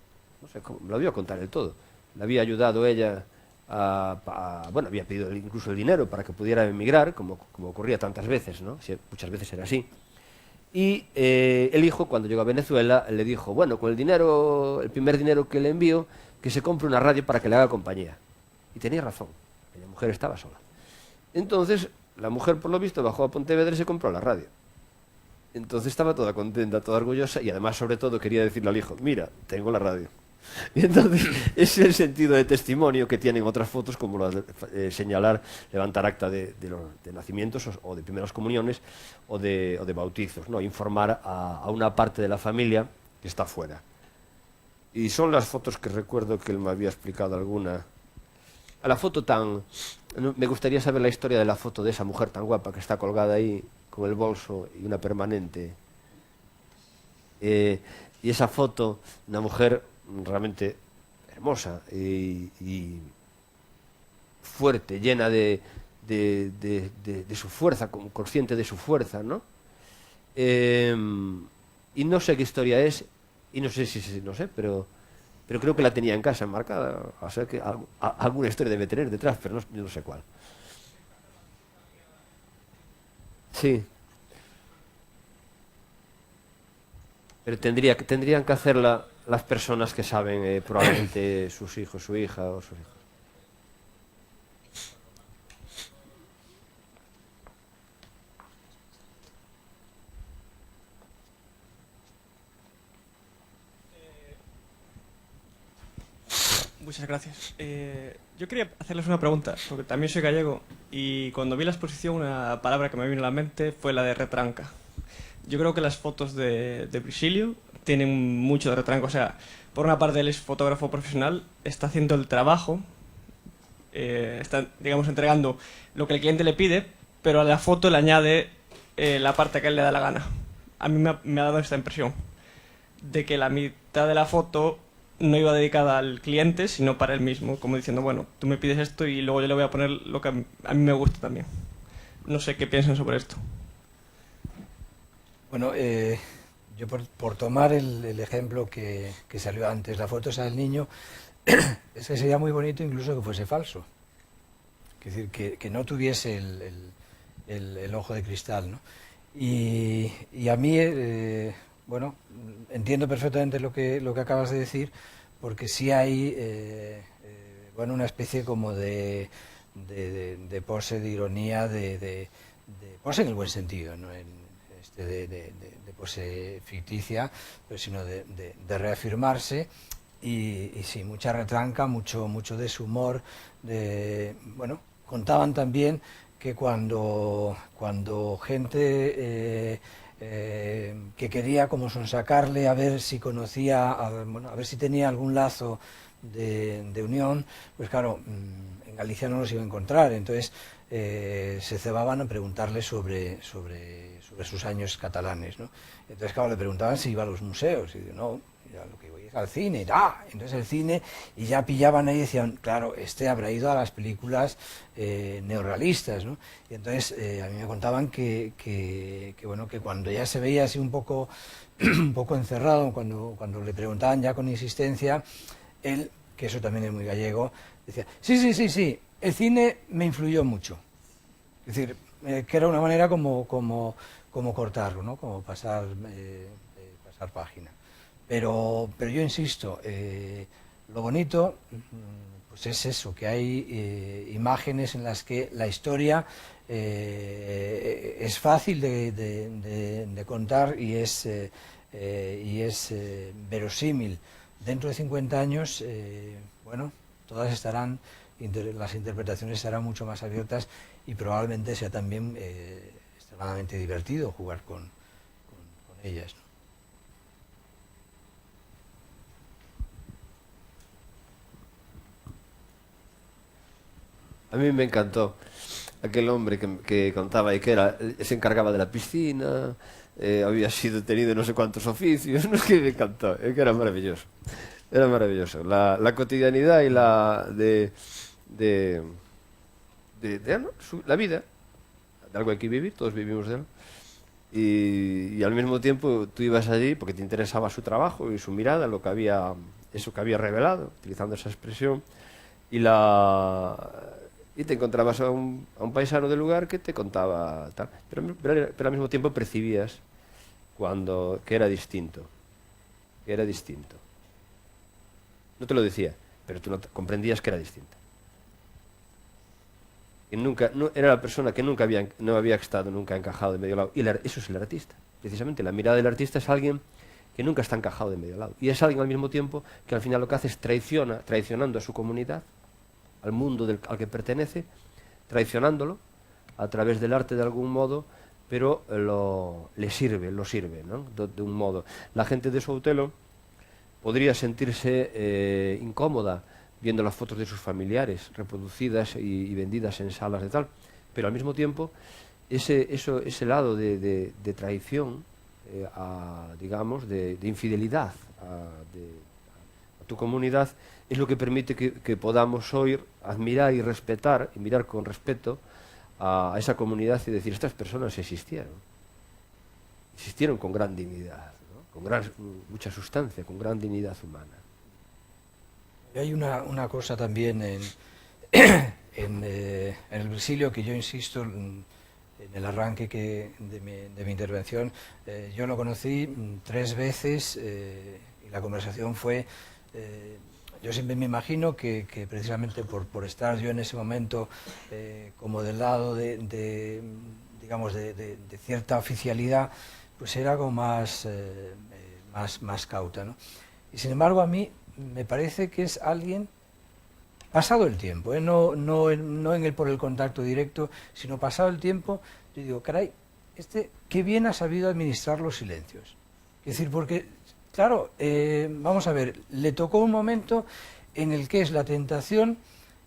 sé cómo, me lo voy a contar el todo, le había ayudado ella bueno, había pedido incluso el dinero para que pudiera emigrar, como ocurría tantas veces, ¿no? Muchas veces era así. Y el hijo, cuando llegó a Venezuela, le dijo, bueno, con el dinero, el primer dinero que le envío, que se compre una radio para que le haga compañía. Y tenía razón, la mujer estaba sola. Entonces, la mujer, por lo visto, bajó a Pontevedra y se compró la radio. Entonces estaba toda contenta, toda orgullosa, y además, sobre todo, quería decirle al hijo, mira, tengo la radio. Y entonces ese es el sentido de testimonio que tienen otras fotos, como la de señalar, levantar acta de nacimientos o de primeras comuniones o de bautizos, ¿no? Informar a una parte de la familia que está fuera. Y son las fotos que recuerdo que él me había explicado alguna. A la foto me gustaría saber la historia de la foto de esa mujer tan guapa que está colgada ahí con el bolso y una permanente. Y esa foto, una mujer realmente hermosa y fuerte, llena de su fuerza, consciente de su fuerza, ¿no? Y no sé qué historia es, y no sé no sé, pero creo que la tenía en casa enmarcada, o sea que alguna historia debe tener detrás, pero no sé cuál. Sí. Pero tendrían que hacerla las personas que saben, probablemente sus hijos, su hija o sus hijos. Muchas gracias. Yo quería hacerles una pregunta, porque también soy gallego y cuando vi la exposición una palabra que me vino a la mente fue la de retranca. Yo creo que las fotos de Virgilio tienen mucho de retranca, o sea, por una parte él es fotógrafo profesional, está haciendo el trabajo, está, digamos, entregando lo que el cliente le pide, pero a la foto le añade la parte que a él le da la gana. A mí me ha dado esta impresión de que la mitad de la foto no iba dedicada al cliente, sino para él mismo, como diciendo, bueno, tú me pides esto y luego yo le voy a poner lo que a mí me gusta también. No sé qué piensan sobre esto. Bueno, yo por tomar el ejemplo que salió antes, la foto esa del niño, es que sería muy bonito incluso que fuese falso. Es decir, que no tuviese el ojo de cristal, ¿no? Y a mí, bueno, entiendo perfectamente lo que acabas de decir, porque sí hay, bueno, una especie como de pose, de ironía, de pose en el buen sentido, no de pose ficticia, pero sino de reafirmarse. Y sí, mucha retranca, mucho deshumor. Bueno, contaban también que cuando gente que quería como sonsacarle a ver si conocía, bueno, a ver si tenía algún lazo de unión, pues claro, en Galicia no los iba a encontrar, entonces se cebaban a preguntarle sobre sus años catalanes, ¿no? Entonces, claro, le preguntaban si iba a los museos, y digo, no, ya lo que voy es al cine, entonces el cine, y ya pillaban ahí y decían, claro, este habrá ido a las películas neorrealistas, ¿no? Y entonces a mí me contaban que bueno, que cuando ya se veía así un poco encerrado, cuando le preguntaban ya con insistencia, él, que eso también es muy gallego, decía, sí, el cine me influyó mucho. Es decir, que era una manera como cortarlo, ¿no? Como pasar página. Pero yo insisto, lo bonito pues es eso, que hay imágenes en las que la historia es fácil de contar y es verosímil. Dentro de 50 años, bueno, todas estarán, las interpretaciones estarán mucho más abiertas y probablemente sea también extremadamente divertido jugar con ellas, ¿no? A mí me encantó aquel hombre que contaba y que se encargaba de la piscina, había sido tenido en no sé cuántos oficios, no es que me encantó, es que era maravilloso. Era maravilloso. La cotidianidad y la la vida, de algo hay que vivir, todos vivimos de él. Y al mismo tiempo tú ibas allí porque te interesaba su trabajo y su mirada, eso que había revelado, utilizando esa expresión, y te encontrabas a un paisano del lugar que te contaba tal, pero al mismo tiempo percibías que era distinto, No te lo decía, pero tú no comprendías que era distinto. Que era la persona que no había estado nunca encajado de medio lado. Y eso es el artista. Precisamente la mirada del artista es alguien que nunca está encajado de medio lado. Y es alguien al mismo tiempo que al final lo que hace es traicionando a su comunidad, al mundo al que pertenece, traicionándolo a través del arte de algún modo, pero lo sirve, ¿no? De un modo. La gente de Soutelo podría sentirse incómoda viendo las fotos de sus familiares reproducidas y vendidas en salas de tal, pero al mismo tiempo ese lado de traición, digamos, de infidelidad a tu comunidad es lo que permite que podamos oír, admirar y respetar, y mirar con respeto a esa comunidad y decir, estas personas existieron con gran dignidad, ¿no? Con mucha sustancia, con gran dignidad humana. Hay una cosa también en el Virsilio que yo insisto en el arranque de mi intervención. Yo lo conocí 3 veces y la conversación fue... yo siempre me imagino que precisamente por estar yo en ese momento como del lado digamos de cierta oficialidad, pues era como más cauta, ¿no? Y sin embargo a mí me parece que es alguien pasado el tiempo, no en él por el contacto directo, sino pasado el tiempo. Yo digo, caray, qué bien ha sabido administrar los silencios. Es decir, porque, claro, vamos a ver, le tocó un momento en el que es la tentación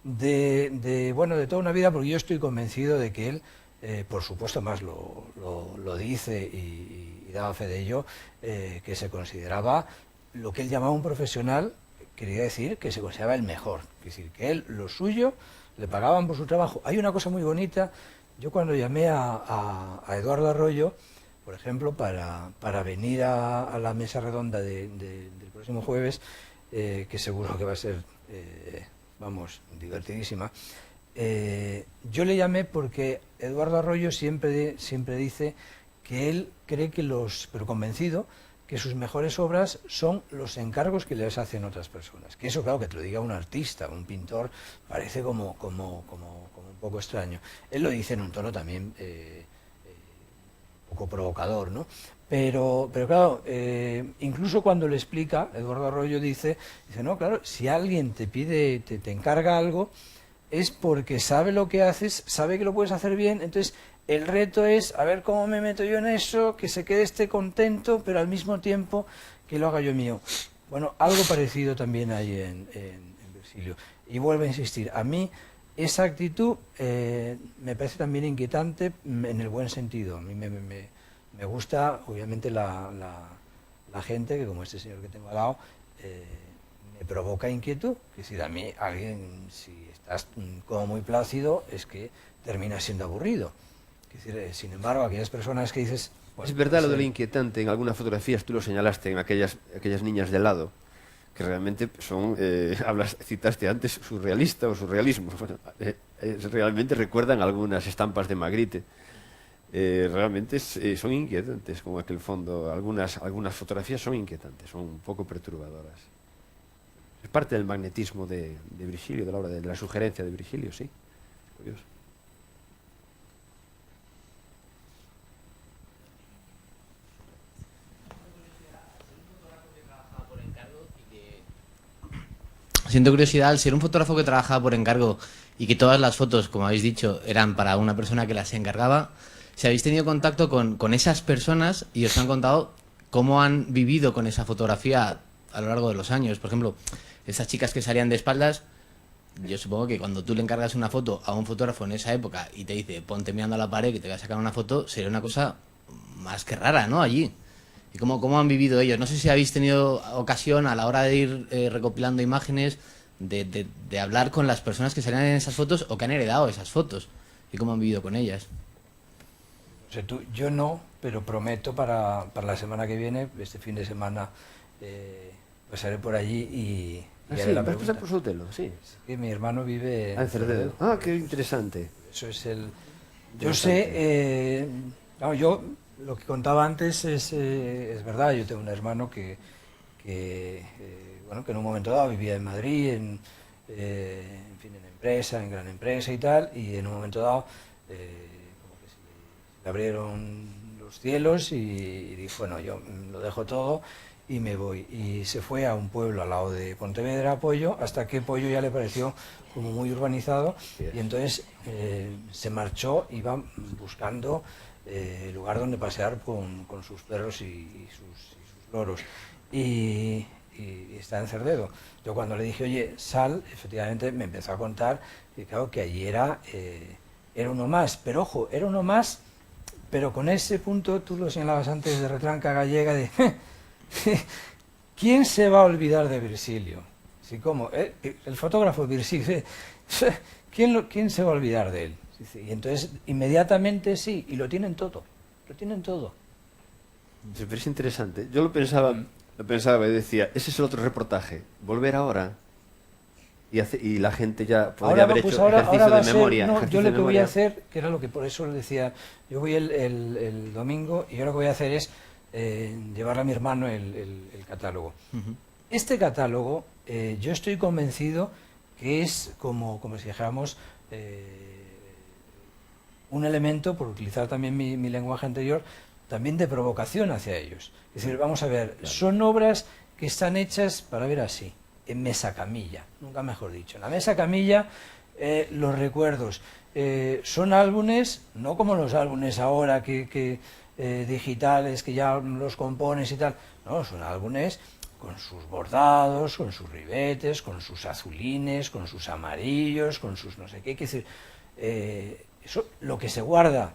de toda una vida, porque yo estoy convencido de que él, por supuesto más lo dice y daba fe de ello, que se consideraba lo que él llamaba un profesional, quería decir que se consideraba el mejor, es decir, que él, lo suyo, le pagaban por su trabajo. Hay una cosa muy bonita, yo cuando llamé a Eduardo Arroyo, por ejemplo, para venir a la mesa redonda del próximo jueves, que seguro que va a ser, divertidísima, Yo le llamé porque Eduardo Arroyo siempre dice que él cree que pero convencido, que sus mejores obras son los encargos que les hacen otras personas. Que eso, claro, que te lo diga un artista, un pintor, parece como un poco extraño. Él lo dice en un tono también un poco provocador, ¿no? Pero claro, incluso cuando le explica, Eduardo Arroyo dice, no, claro, si alguien te pide, te encarga algo, es porque sabe lo que haces, sabe que lo puedes hacer bien, entonces el reto es a ver cómo me meto yo en eso, que se quede este contento, pero al mismo tiempo que lo haga yo mío. Bueno, algo parecido también hay en Virgilio. Y vuelvo a insistir, a mí esa actitud me parece también inquietante en el buen sentido. A mí me gusta, obviamente, la gente que, como este señor que tengo al lado, me provoca inquietud. Es decir, a mí, alguien, si estás como muy plácido, es que termina siendo aburrido. Es decir, sin embargo, aquellas personas que dices... Bueno, es verdad lo de lo inquietante, en algunas fotografías tú lo señalaste, en aquellas niñas de lado, que realmente son, citaste antes, surrealista o surrealismo. Bueno, realmente recuerdan algunas estampas de Magritte. Realmente son inquietantes, como aquel fondo. Algunas fotografías son inquietantes, son un poco perturbadoras. Es parte del magnetismo de Virgilio, de la obra, de la sugerencia de Virgilio, sí. Curioso. Siento curiosidad, al ser un fotógrafo que trabajaba por encargo y que todas las fotos, como habéis dicho, eran para una persona que las encargaba, si habéis tenido contacto con esas personas y os han contado cómo han vivido con esa fotografía a lo largo de los años. Por ejemplo, esas chicas que salían de espaldas, yo supongo que cuando tú le encargas una foto a un fotógrafo en esa época y te dice ponte mirando a la pared que te voy a sacar una foto, sería una cosa más que rara, ¿no? Allí. ¿Y cómo han vivido ellos? No sé si habéis tenido ocasión a la hora de ir recopilando imágenes, de hablar con las personas que salían en esas fotos o que han heredado esas fotos y cómo han vivido con ellas. O sea, yo no, pero prometo para la semana que viene, este fin de semana, pasaré por allí y haré la ¿Vas a pregunta. pasar por Sotelo? Sí. Que mi hermano vive En Cerdedo. Ah, qué interesante. Eso es el... Yo sé, yo lo que contaba antes es verdad. Yo tengo un hermano que en un momento dado vivía en Madrid, en fin, en gran empresa y tal, y en un momento dado como que se le abrieron los cielos y dijo, bueno, yo lo dejo todo y me voy. Y se fue a un pueblo al lado de Pontevedra, Pollo, hasta que Pollo ya le pareció como muy urbanizado, y entonces se marchó, iba buscando lugar donde pasear con sus perros y sus loros. Y está en Cerdedo. Yo cuando le dije, oye, sal, efectivamente me empezó a contar que claro, que allí era uno más, pero ojo, era uno más, pero con ese punto, tú lo señalabas antes, de retranca gallega, de ¿quién se va a olvidar de Virgilio? ¿Sí, cómo? El fotógrafo Virgilio, ¿quién se va a olvidar de él? Y entonces, inmediatamente sí, y lo tienen todo. Sí, pero es interesante. Yo lo pensaba y decía, ese es el otro reportaje, volver ahora y la gente ya podría haber hecho ejercicio de memoria. No, yo lo que voy a hacer, que era lo que por eso le decía, yo voy el domingo y yo lo que voy a hacer es llevarle a mi hermano el catálogo. Este catálogo, yo estoy convencido que es como si dijéramos un elemento, por utilizar también mi lenguaje anterior, también de provocación hacia ellos. Es decir, vamos a ver, son obras que están hechas para ver así, en mesa camilla, nunca mejor dicho. En la mesa camilla, los recuerdos. Son álbumes, no como los álbumes ahora que digitales, que ya los compones y tal. No, son álbumes con sus bordados, con sus ribetes, con sus azulines, con sus amarillos, con sus no sé qué. Es decir, eso, lo que se guarda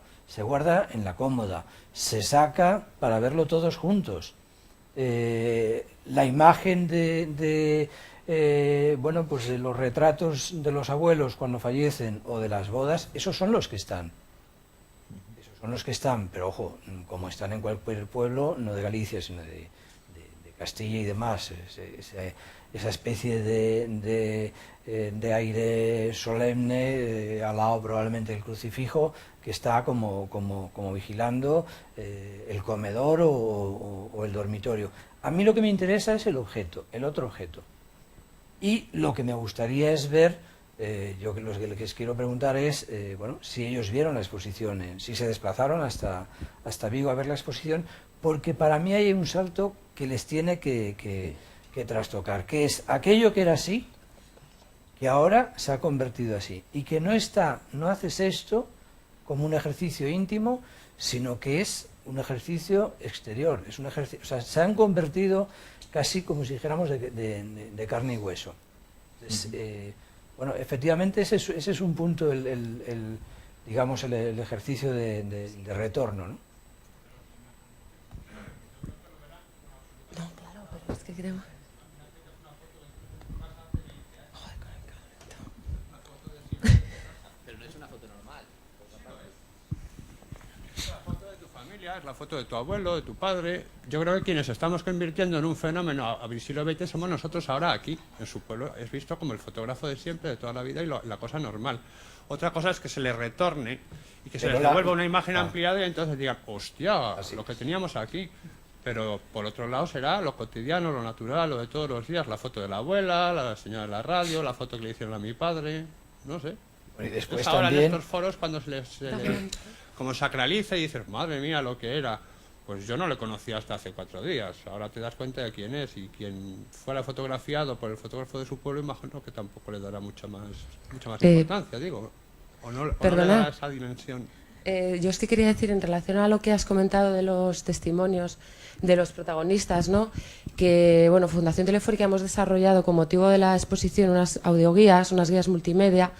en la cómoda, se saca para verlo todos juntos. La imagen de los retratos de los abuelos cuando fallecen o de las bodas, esos son los que están. Pero ojo, como están en cualquier pueblo, no de Galicia, sino de Castilla y demás, esa especie de aire solemne, al lado probablemente el crucifijo, que está como vigilando el comedor o el dormitorio. A mí lo que me interesa es el objeto, el otro objeto. Y lo que me gustaría es ver, yo lo que les quiero preguntar es, bueno, si ellos vieron la exposición, si se desplazaron hasta Vigo a ver la exposición, porque para mí hay un salto que les tiene que trastocar, que es aquello que era así, que ahora se ha convertido así, y que no haces esto como un ejercicio íntimo, sino que es un ejercicio exterior, es un ejercicio, o sea, se han convertido casi como si dijéramos de carne y hueso. Entonces, bueno, efectivamente ese es un punto, digamos, el ejercicio de retorno, ¿no? No, claro, pero es que creo... Es la foto de tu abuelo, de tu padre. Yo creo que quienes estamos convirtiendo en un fenómeno a Virgilio Beitez somos nosotros ahora aquí, en su pueblo. Es visto como el fotógrafo de siempre, de toda la vida, y la cosa normal. Otra cosa es que se le retorne y que se les devuelva una imagen ampliada y entonces digan, hostia, lo que teníamos aquí. Pero por otro lado será lo cotidiano, lo natural, lo de todos los días, la foto de la abuela, la señora de la radio, la foto que le hicieron a mi padre, no sé. Bueno, y después ahora también... en estos foros cuando se les como sacraliza y dices, madre mía, lo que era. Pues yo no le conocía hasta hace 4 días. Ahora te das cuenta de quién es, y quien fuera fotografiado por el fotógrafo de su pueblo, imagino que tampoco le dará mucha más importancia, digo. O no le dará esa dimensión. Yo sí quería decir, en relación a lo que has comentado de los testimonios de los protagonistas, ¿no? Que, bueno, Fundación Telefónica hemos desarrollado con motivo de la exposición unas audioguías, unas guías multimedia,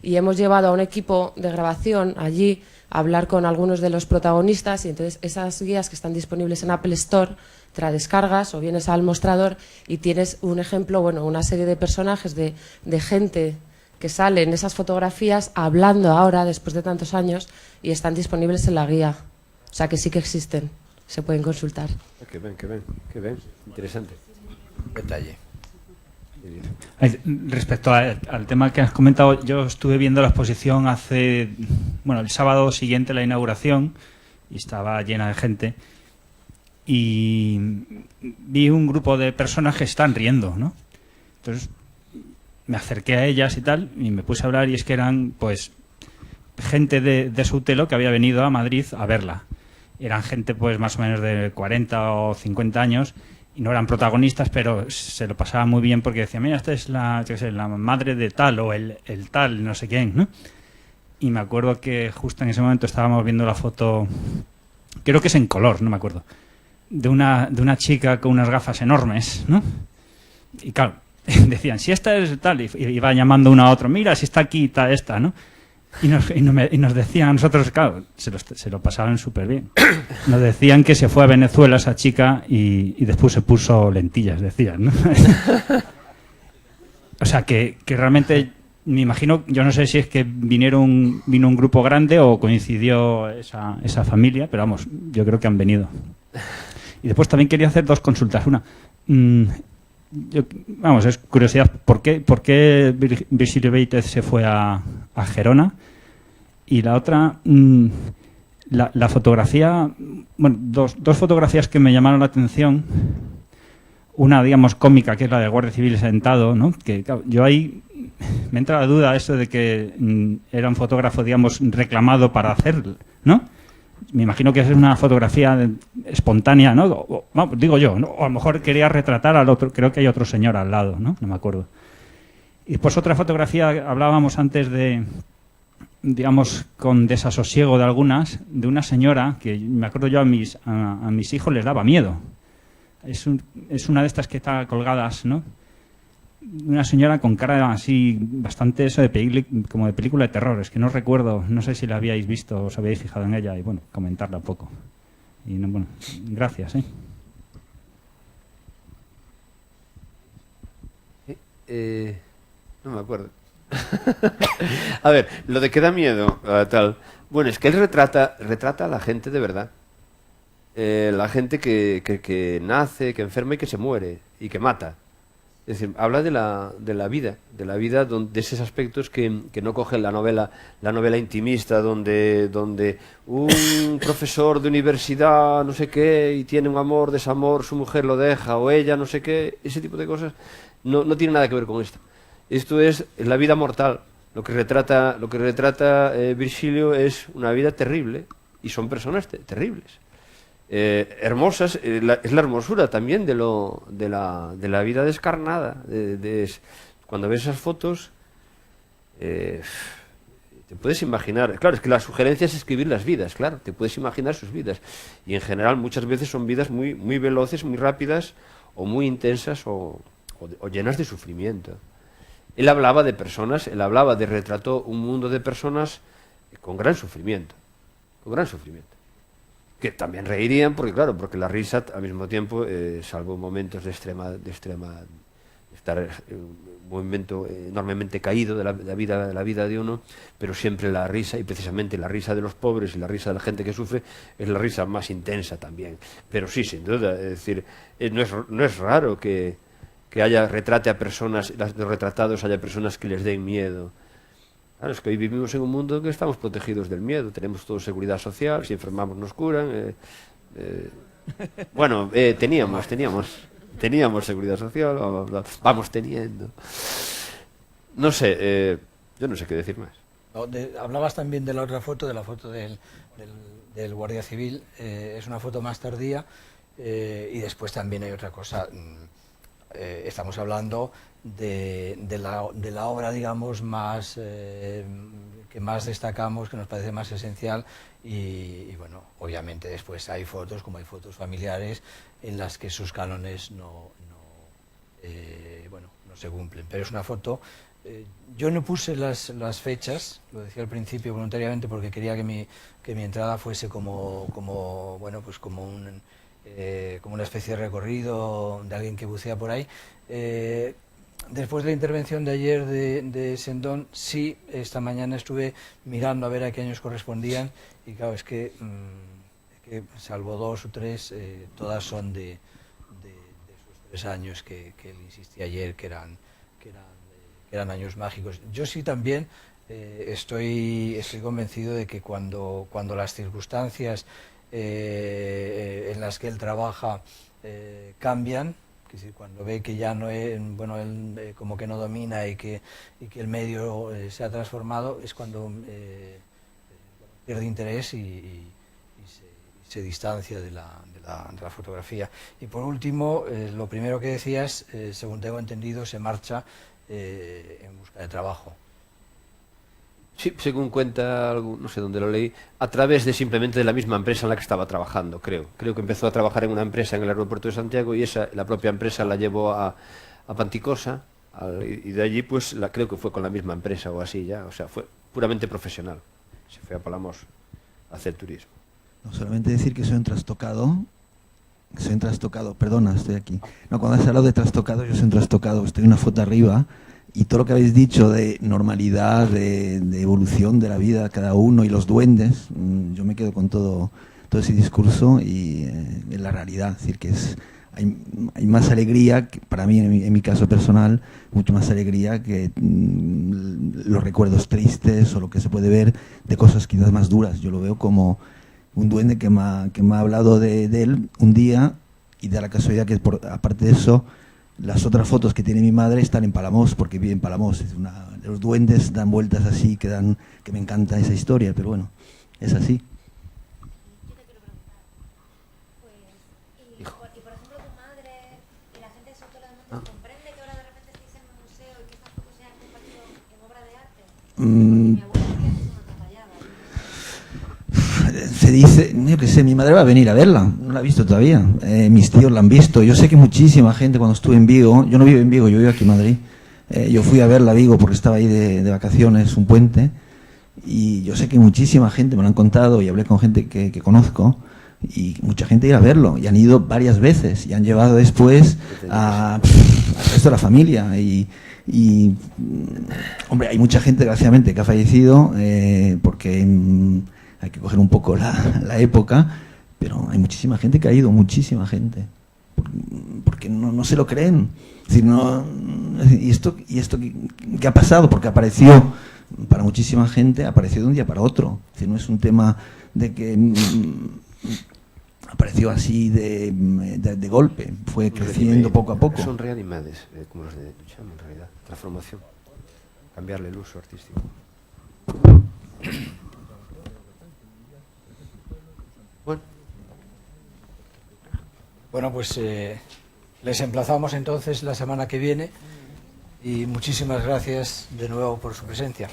y hemos llevado a un equipo de grabación allí a hablar con algunos de los protagonistas, y entonces esas guías que están disponibles en Apple Store, te la descargas o vienes al mostrador y tienes un ejemplo, bueno, una serie de personajes de gente que sale en esas fotografías hablando ahora, después de tantos años, y están disponibles en la guía. O sea que sí que existen, se pueden consultar. Qué bien, interesante. Detalle. Respecto al tema que has comentado, yo estuve viendo la exposición el sábado siguiente a la inauguración, y estaba llena de gente, y vi un grupo de personas que están riendo, ¿no? Entonces me acerqué a ellas y tal, y me puse a hablar, y es que eran, pues, gente de Soutelo que había venido a Madrid a verla. Eran gente, pues, más o menos de 40 o 50 años, y no eran protagonistas, pero se lo pasaban muy bien porque decían, mira, esta es la madre de tal, o el tal, no sé quién, ¿no? Y me acuerdo que justo en ese momento estábamos viendo la foto, creo que es en color, no me acuerdo, de una chica con unas gafas enormes, ¿no? Y claro, decían, si esta es tal, y iba llamando uno a otro, mira, si está aquí, está esta, ¿no? Y nos decían a nosotros, claro, se lo pasaban súper bien. Nos decían que se fue a Venezuela esa chica y después se puso lentillas, decían, ¿no? O sea, que realmente, me imagino, yo no sé si es que vino un grupo grande o coincidió esa familia, pero vamos, yo creo que han venido. Y después también quería hacer 2 consultas. Una, es curiosidad, ¿por qué Virgilio Beitez se fue a Gerona? Y la otra, la fotografía, bueno, dos fotografías que me llamaron la atención. Una, digamos, cómica, que es la del guardia civil sentado, ¿no? Que claro, yo ahí me entra la duda eso de que era un fotógrafo, digamos, reclamado para hacerlo, ¿no? Me imagino que es una fotografía espontánea, ¿no? Digo yo, ¿no? O a lo mejor quería retratar al otro, creo que hay otro señor al lado, ¿no? No me acuerdo. Y pues otra fotografía, hablábamos antes de, digamos, con desasosiego de algunas, de una señora que me acuerdo yo a mis hijos les daba miedo. Es una de estas que está colgadas, ¿no? Una señora con cara así, bastante eso como de película de terror. Es que no recuerdo, no sé si la habíais visto o os habíais fijado en ella, y bueno, comentarla un poco. Y no, bueno, gracias, No me acuerdo. A ver, lo de que da miedo, tal. Bueno, es que él retrata a la gente de verdad. la gente que nace, que enferma y que se muere y que mata. Es decir, habla de la vida, de esos aspectos que no cogen la novela intimista donde un profesor de universidad no sé qué y tiene un amor, desamor, su mujer lo deja o ella no sé qué, ese tipo de cosas no tiene nada que ver con esto. Esto es la vida mortal. Lo que retrata Virgilio es una vida terrible y son personas terribles. Hermosas, es la hermosura también de la vida descarnada. Cuando ves esas fotos, te puedes imaginar. Claro, es que la sugerencia es escribir las vidas, claro, te puedes imaginar sus vidas. Y en general muchas veces son vidas muy, muy veloces, muy rápidas, o muy intensas, o llenas de sufrimiento. Él hablaba de personas, retrató un mundo de personas con gran sufrimiento, que también reirían, porque la risa al mismo tiempo, salvo momentos de estar un momento enormemente caído de la vida de uno, pero siempre la risa, y precisamente la risa de los pobres y la risa de la gente que sufre, es la risa más intensa también. Pero sí, sin duda, es decir, no es raro que retrate a personas, los retratados haya personas que les den miedo. Claro, es que hoy vivimos en un mundo en que estamos protegidos del miedo, tenemos toda seguridad social, si enfermamos nos curan. Bueno, teníamos seguridad social, vamos teniendo. No sé, yo no sé qué decir más. No, hablabas también de la otra foto, de la foto del Guardia Civil, es una foto más tardía, y después también hay otra cosa. Estamos hablando de la obra, digamos, más que más destacamos, que nos parece más esencial, y bueno, obviamente después hay fotos, como hay fotos familiares, en las que sus cánones no se cumplen. Pero es una foto. Yo no puse las fechas, lo decía al principio voluntariamente, porque quería que mi entrada fuese como una especie de recorrido de alguien que bucea por ahí. Después de la intervención de ayer de Sendón, sí, esta mañana estuve mirando a ver a qué años correspondían, y claro, es que salvo 2 o 3, todas son de esos 3 años que él insistía ayer, que eran años mágicos. Yo sí también estoy convencido de que cuando las circunstancias en las que él trabaja cambian, es decir, cuando ve que ya no es, él como que no domina y que el medio se ha transformado, es cuando pierde interés y se distancia de la fotografía. Y por último, lo primero que decías, según tengo entendido, se marcha en busca de trabajo. Sí, según cuenta, no sé dónde lo leí, a través simplemente de la misma empresa en la que estaba trabajando, creo. Creo que empezó a trabajar en una empresa en el aeropuerto de Santiago, y la propia empresa la llevó a Panticosa, y de allí pues creo que fue con la misma empresa o así ya, o sea, fue puramente profesional. Se fue a Palamos a hacer turismo. No, solamente decir que soy un trastocado, perdona, estoy aquí. No, cuando has hablado de trastocado, yo soy un trastocado, estoy una foto arriba. Y todo lo que habéis dicho de normalidad, de evolución de la vida de cada uno y los duendes, yo me quedo con todo ese discurso y en la realidad. Es decir, que hay más alegría, para mí en mi caso personal, mucho más alegría que los recuerdos tristes o lo que se puede ver de cosas quizás más duras. Yo lo veo como un duende que me ha hablado de él un día, y da la casualidad que aparte de eso, las otras fotos que tiene mi madre están en Palamos, porque vive en Palamos. Los duendes dan vueltas así, que me encanta esa historia, pero bueno, es así. Yo te quiero preguntar, y por ejemplo tu madre y la gente de Soto de Montes, ¿comprende que ahora de repente estéis en un museo y que estas fotos se hayan convertido en obra de arte? Mi abuela decía que es una atrapallada. Se dice, yo qué sé, mi madre va a venir a verla, no la ha visto todavía, mis tíos la han visto, yo sé que muchísima gente cuando estuve en Vigo, yo no vivo en Vigo, yo vivo aquí en Madrid, yo fui a verla a Vigo porque estaba ahí de vacaciones, un puente, y yo sé que muchísima gente me lo han contado, y hablé con gente que conozco, y mucha gente iba a verlo, y han ido varias veces, y han llevado después al resto de la familia, y hombre, hay mucha gente desgraciadamente que ha fallecido porque hay que coger un poco la época, pero hay muchísima gente que ha ido, muchísima gente, porque no se lo creen. Es decir, ¿y esto qué ha pasado? Porque apareció, para muchísima gente, apareció de un día para otro. Es decir, no es un tema de que apareció así de golpe, fue creciendo poco a poco. Son reanimades, como los de Duchamp, en realidad. Transformación. Cambiarle el uso artístico. Bueno, pues les emplazamos entonces la semana que viene y muchísimas gracias de nuevo por su presencia.